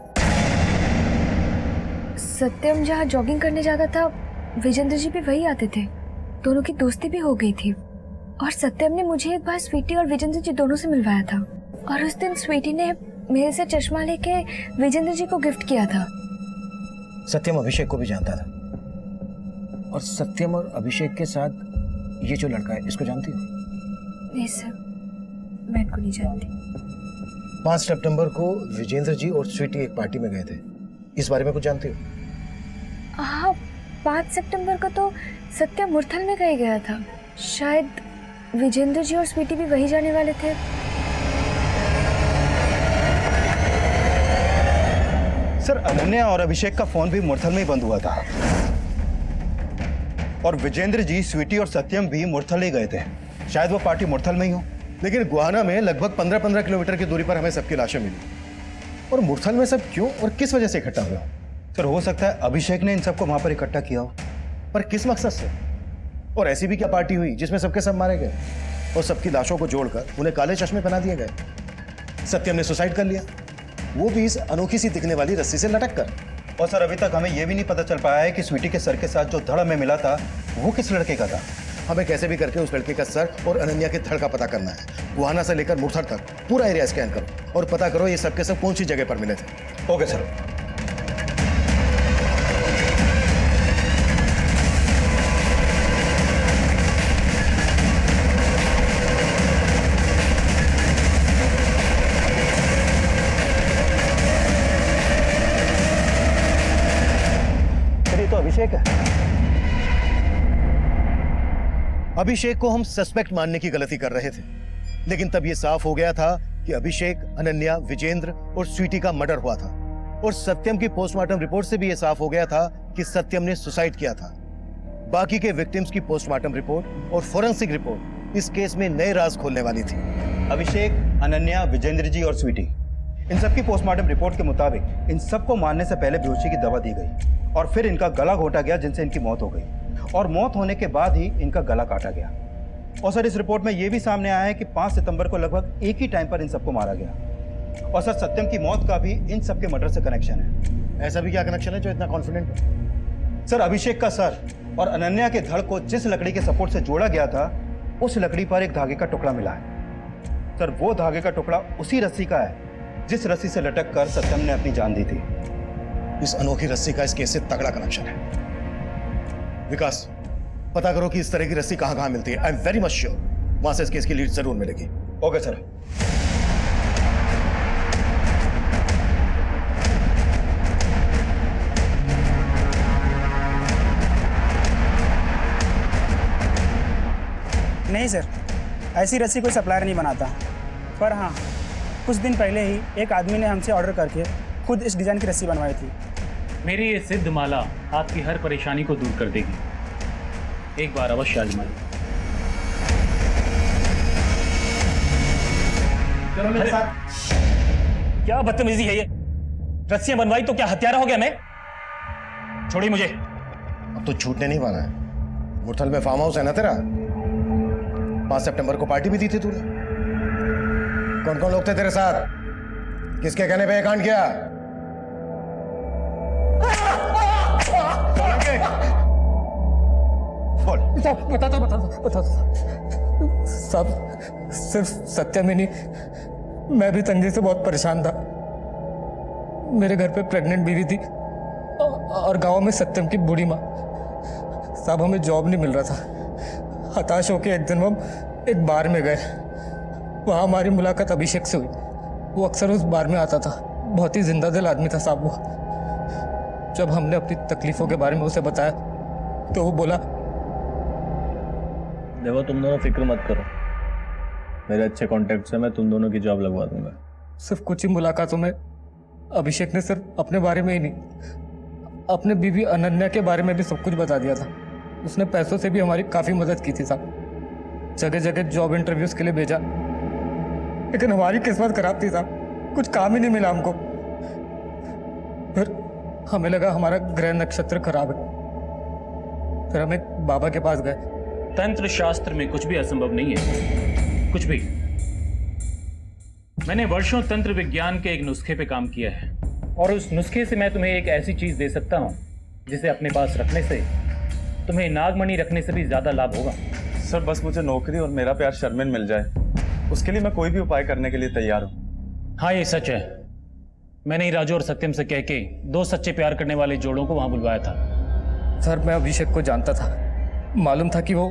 सत्यम जहाँ जॉगिंग करने जाता था, विजेंद्र जी भी वही आते थे। दोनों की दोस्ती भी हो गई थी। और सत्यम ने मुझे एक बार स्वीटी और विजेंद्र जी दोनों से मिलवाया था। और उस दिन स्वीटी ने मेरे से चश्मा लेके विजेंद्र जी को गिफ्ट किया था। सत्यम अभिषेक को भी जानता था। और सत्यम और अभिषेक के साथ ये जो लड़का है, इसको जानती हो? नहीं सर, मैं इनको नहीं जानती। 5 सितंबर को विजेंद्र जी और स्वीटी एक पार्टी में गए थे, इस बारे में कुछ जानती हो? हाँ, 5 सितंबर को तो सत्यम मुरथल में कहीं गया था। शायद विजेंद्र जी और स्वीटी भी वही जाने वाले थे। सर, अनन्या और अभिषेक का फोन भी मुरथल में ही बंद हुआ था और विजेंद्र जी, स्वीटी और सत्यम भी मुरथल ही गए थे। शायद वो पार्टी मुरथल में ही हो। लेकिन गुहाना में लगभग 15-15 किलोमीटर की दूरी पर हमें सबकी लाशें मिली, और मुरथल में सब क्यों और किस वजह से इकट्ठा हुआ? सर, हो सकता है अभिषेक ने इन सबको वहां पर इकट्ठा किया हो। पर किस मकसद से? और ऐसी भी क्या पार्टी हुई जिसमें सबके सब मारे गए और सबकी लाशों को जोड़कर उन्हें काले चश्मे पहना दिए गए? सत्यम ने सुसाइड कर लिया, वो भी इस अनोखी सी दिखने वाली रस्सी से लटक कर। और सर, अभी तक हमें यह भी नहीं पता चल पाया है कि स्वीटी के सर के साथ जो धड़ हमें मिला था वो किस लड़के का था। हमें कैसे भी करके उस लड़के का सर और अनन्या के धड़ का पता करना है। गुहाना से लेकर मुरथल तक पूरा एरिया स्कैन करो और पता करो ये सब के सब कौन सी जगह पर मिले थे। Okay sir. तो अभिषेक है। अभिषेक को हम सस्पेक्ट मानने की गलती कर रहे थे, लेकिन तब यह साफ हो गया था कि अभिषेक, अनन्या, विजेंद्र और स्वीटी का मर्डर हुआ था। और सत्यम की पोस्टमार्टम रिपोर्ट से भी यह साफ हो गया था कि सत्यम ने सुसाइड किया था। बाकी के विक्टिम्स की पोस्टमार्टम रिपोर्ट और फोरेंसिक रिपोर्ट इस केस में नए राज खोलने वाली थी। अभिषेक, अनन्या, विजेंद्र जी और स्वीटी, इन सबकी पोस्टमार्टम रिपोर्ट के मुताबिक इन सबको मारने से पहले बेहोशी की दवा दी गई और फिर इनका गला घोटा गया, जिनसे इनकी मौत हो गई। और मौत होने के बाद ही इनका गला काटा गया। और सर, इस रिपोर्ट में यह भी सामने आया है कि 5 सितंबर को लगभग एक ही टाइम पर इन सबको मारा गया। और सर, सत्यम की मौत का भी इन सबके मर्डर से कनेक्शन है। ऐसा भी क्या कनेक्शन है जो इतना कॉन्फिडेंट हो? सर, अभिषेक का सर और अनन्या के धड़ को जिस लकड़ी के सपोर्ट से जोड़ा गया था, उस लकड़ी पर एक धागे का टुकड़ा मिला है। सर, वो धागे का टुकड़ा उसी रस्सी का है जिस रस्सी से लटक कर सत्यम ने अपनी जान दी थी। इस अनोखी रस्सी का इस केस से तगड़ा कनेक्शन है। विकास, पता करो कि इस तरह की रस्सी कहां-कहां मिलती है। I am very much sure वहां से इस केस की लीड जरूर मिलेगी। Okay sir. नहीं सर, ऐसी रस्सी कोई सप्लायर नहीं बनाता। पर हाँ, कुछ दिन पहले ही एक आदमी ने हमसे ऑर्डर करके खुद इस डिज़ाइन की रस्सी बनवाई थी। मेरी ये सिद्ध माला आपकी हर परेशानी को दूर कर देगी। एक बार अवश्य आजमाइए। चलो मेरे साथ। क्या बदतमीजी है ये? रस्सियां बनवाई तो क्या हत्यारा हो गया मैं? छोड़िए मुझे। अब तो छूटने नहीं वाला है। मुरथल में फार्म हाउस है ना तेरा? 5 सितंबर को पार्टी भी दी थी तूने। कौन कौन लोग थे तेरे साथ? किसके कहने पे ये कांड किया? बता दो। सब सिर्फ सत्यम ही नहीं, मैं भी तंगी से बहुत परेशान था। मेरे घर पे प्रेग्नेंट बीवी थी और गांव में सत्यम की बूढ़ी माँ। साहब, हमें जॉब नहीं मिल रहा था। हताश होकर एक दिन हम एक बार में गए। वहाँ हमारी मुलाकात अभिषेक से हुई। वो अक्सर उस बार में आता था। बहुत ही जिंदा दिल आदमी था साहब वो। जब हमने अपनी तकलीफों के बारे में उसे बताया तो वो बोला, देखो तुम दोनों फिक्र मत करो, मेरे अच्छे कॉन्टैक्ट से मैं तुम दोनों की जॉब लगवा दूंगा। सिर्फ कुछ ही मुलाकातों में अभिषेक ने सिर्फ अपने बारे में ही नहीं, अपने बीवी अनन्या के बारे में भी सब कुछ बता दिया था। उसने पैसों से भी हमारी काफ़ी मदद की थी साहब। जगह जगह जॉब इंटरव्यूज के लिए भेजा, लेकिन हमारी किस्मत खराब थी साहब। कुछ काम ही नहीं मिला हमको। फिर हमें लगा हमारा ग्रह नक्षत्र खराब है। फिर हम एक बाबा के पास गए। तंत्र शास्त्र में कुछ भी असंभव नहीं है, कुछ भी। मैंने वर्षों तंत्र विज्ञान के एक नुस्खे पे काम किया है और उस नुस्खे से मैं तुम्हें एक ऐसी चीज दे सकता हूँ जिसे अपने पास रखने से तुम्हें नागमणि रखने से भी ज्यादा लाभ होगा। सर बस मुझे नौकरी और मेरा प्यार शर्मिन मिल जाए, उसके लिए मैं कोई भी उपाय करने के लिए तैयार हूँ। हाँ ये सच है, मैंने ही राजू और सत्यम से कह के 2 सच्चे प्यार करने वाले जोड़ों को वहां बुलवाया था। सर मैं अभिषेक को जानता था, मालूम था कि वो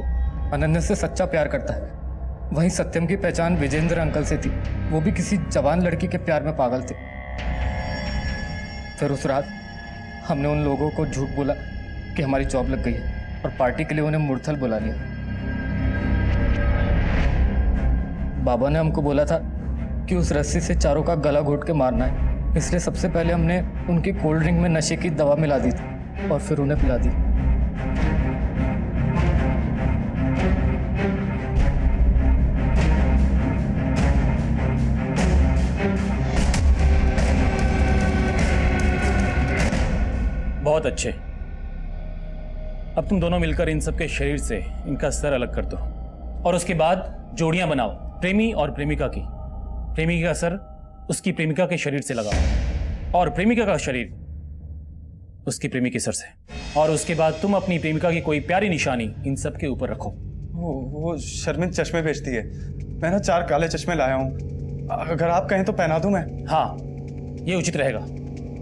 अनन्या से सच्चा प्यार करता है। वहीं सत्यम की पहचान विजेंद्र अंकल से थी, वो भी किसी जवान लड़की के प्यार में पागल थे। फिर उस रात हमने उन लोगों को झूठ बोला कि हमारी जॉब लग गई है और पार्टी के लिए उन्हें मुरथल बुला लिया। बाबा ने हमको बोला था कि उस रस्सी से चारों का गला घोट के मारना है, इसलिए सबसे पहले हमने उनकी कोल्ड ड्रिंक में नशे की दवा मिला दी थी और फिर उन्हें पिला दी। बहुत अच्छे, अब तुम दोनों मिलकर इन सबके शरीर से इनका सर अलग कर दो और उसके बाद जोड़ियां बनाओ प्रेमी और प्रेमिका की। प्रेमी का सर उसकी प्रेमिका के शरीर से लगाओ और प्रेमिका का शरीर उसकी प्रेमी के सर से, और उसके बाद तुम अपनी प्रेमिका की कोई प्यारी निशानी इन सब के ऊपर रखो। वो शर्मिन चश्मे बेचती है, मैं ना 4 काले चश्मे लाया हूँ, अगर आप कहें तो पहना दूं मैं? हाँ ये उचित रहेगा।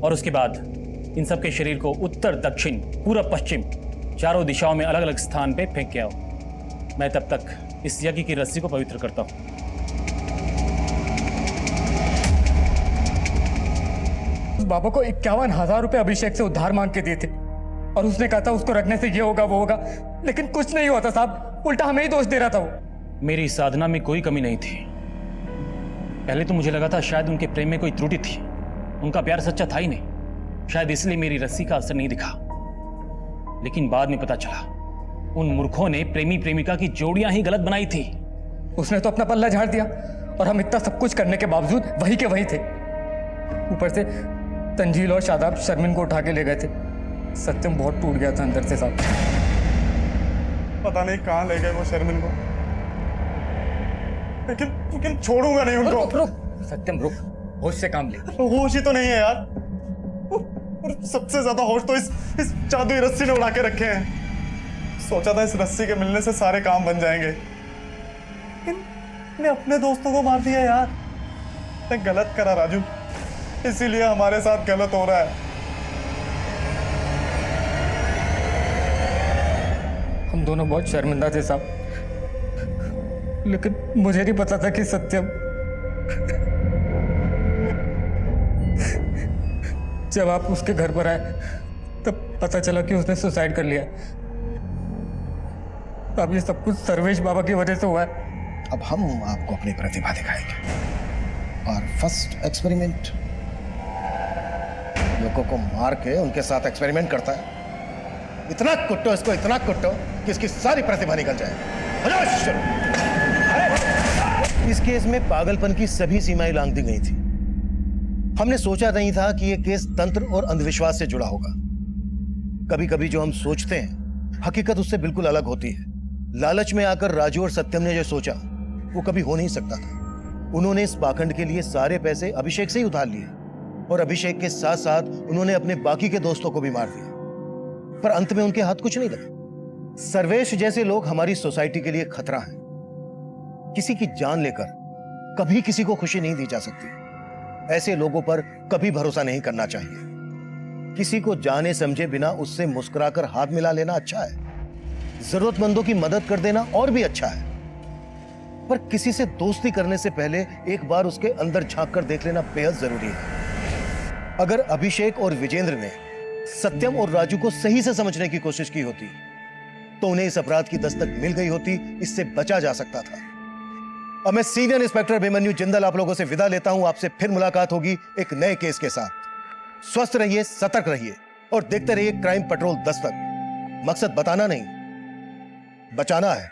और उसके बाद इन सब के शरीर को उत्तर दक्षिण पूरब पश्चिम चारों दिशाओं में अलग अलग स्थान पे फेंक के आओ। मैं तब तक इस यज्ञ की रस्सी को पवित्र करता हूं। बाबा को 51,000 रुपए अभिषेक से उधार मांग के दिए थे और उसने कहा था उसको रखने से ये होगा वो होगा, लेकिन कुछ नहीं हुआ था साहब, उल्टा हमें ही दोष दे रहा था वो। मेरी साधना में कोई कमी नहीं थी। पहले तो मुझे लगा था शायद उनके प्रेम में कोई त्रुटि थी, उनका प्यार सच्चा था ही नहीं, शायद इसलिए मेरी रस्सी का असर नहीं दिखा। लेकिन बाद में पता चला उन मूर्खों ने प्रेमी प्रेमिका की जोड़ियां ही गलत बनाई थी। उसने तो अपना पल्ला झाड़ दिया और हम इतना सब कुछ करने के बावजूद वही के वही थे। ऊपर से तंजील और शादाब शर्मिन को उठा के ले गए थे। सत्यम बहुत टूट गया था अंदर से साहब। पता नहीं कहाँ ले गए वो शर्मिन को, लेकिन छोड़ूंगा नहीं उनको। रुक सत्यम रुक, होश से काम ले। होश ही तो नहीं है यार, और सबसे ज्यादा होश तो इस जादुई रस्सी ने उड़ा के रखे हैं। सोचा था इस रस्सी के मिलने से सारे काम बन जाएंगे, लेकिन अपने दोस्तों को मार दिया यार। मैं गलत करा राजू, इसीलिए हमारे साथ गलत हो रहा है। हम दोनों बहुत शर्मिंदा थे साहब, लेकिन मुझे नहीं पता था कि सत्यम जब आप उसके घर पर आए तब पता चला कि उसने सुसाइड कर लिया। अब ये सब कुछ सर्वेश बाबा की वजह से हुआ है। अब हम आपको अपनी प्रतिभा दिखाएंगे और फर्स्ट एक्सपेरिमेंट, लोगों को मार के उनके साथ एक्सपेरिमेंट करता है। इतना कुट्टो इसको, इतना कुट्टो कि इसकी सारी प्रतिभा निकल जाए। इस केस में पागलपन की सभी सीमाएं लांघ दी गई थी। हमने सोचा नहीं था कि यह केस तंत्र और अंधविश्वास से जुड़ा होगा। कभी कभी जो हम सोचते हैं हकीकत उससे बिल्कुल अलग होती है। लालच में आकर राजू और सत्यम ने जो सोचा वो कभी हो नहीं सकता था। उन्होंने इस पाखंड के लिए सारे पैसे अभिषेक से ही उधार लिए और अभिषेक के साथ साथ उन्होंने अपने बाकी के दोस्तों को भी मार दिया, पर अंत में उनके हाथ कुछ नहीं लगा। सर्वेश जैसे लोग हमारी सोसाइटी के लिए खतरा हैं। किसी की जान लेकर कभी किसी को खुशी नहीं दी जा सकती। ऐसे लोगों पर कभी भरोसा नहीं करना चाहिए। किसी को जाने समझे बिना उससे मुस्कुराकर हाथ मिला लेना अच्छा है, जरूरतमंदों की मदद कर देना और भी अच्छा है, पर किसी से दोस्ती करने से पहले एक बार उसके अंदर झांक कर देख लेना बेहद जरूरी है। अगर अभिषेक और विजेंद्र ने सत्यम और राजू को सही से समझने की कोशिश की होती तो उन्हें इस अपराध की दस्तक मिल गई होती, इससे बचा जा सकता था। अब मैं सीनियर इंस्पेक्टर अभिमन्यु जिंदल आप लोगों से विदा लेता हूं। आपसे फिर मुलाकात होगी एक नए केस के साथ। स्वस्थ रहिए, सतर्क रहिए और देखते रहिए क्राइम पेट्रोल दस्तक। मकसद बताना नहीं, बचाना है।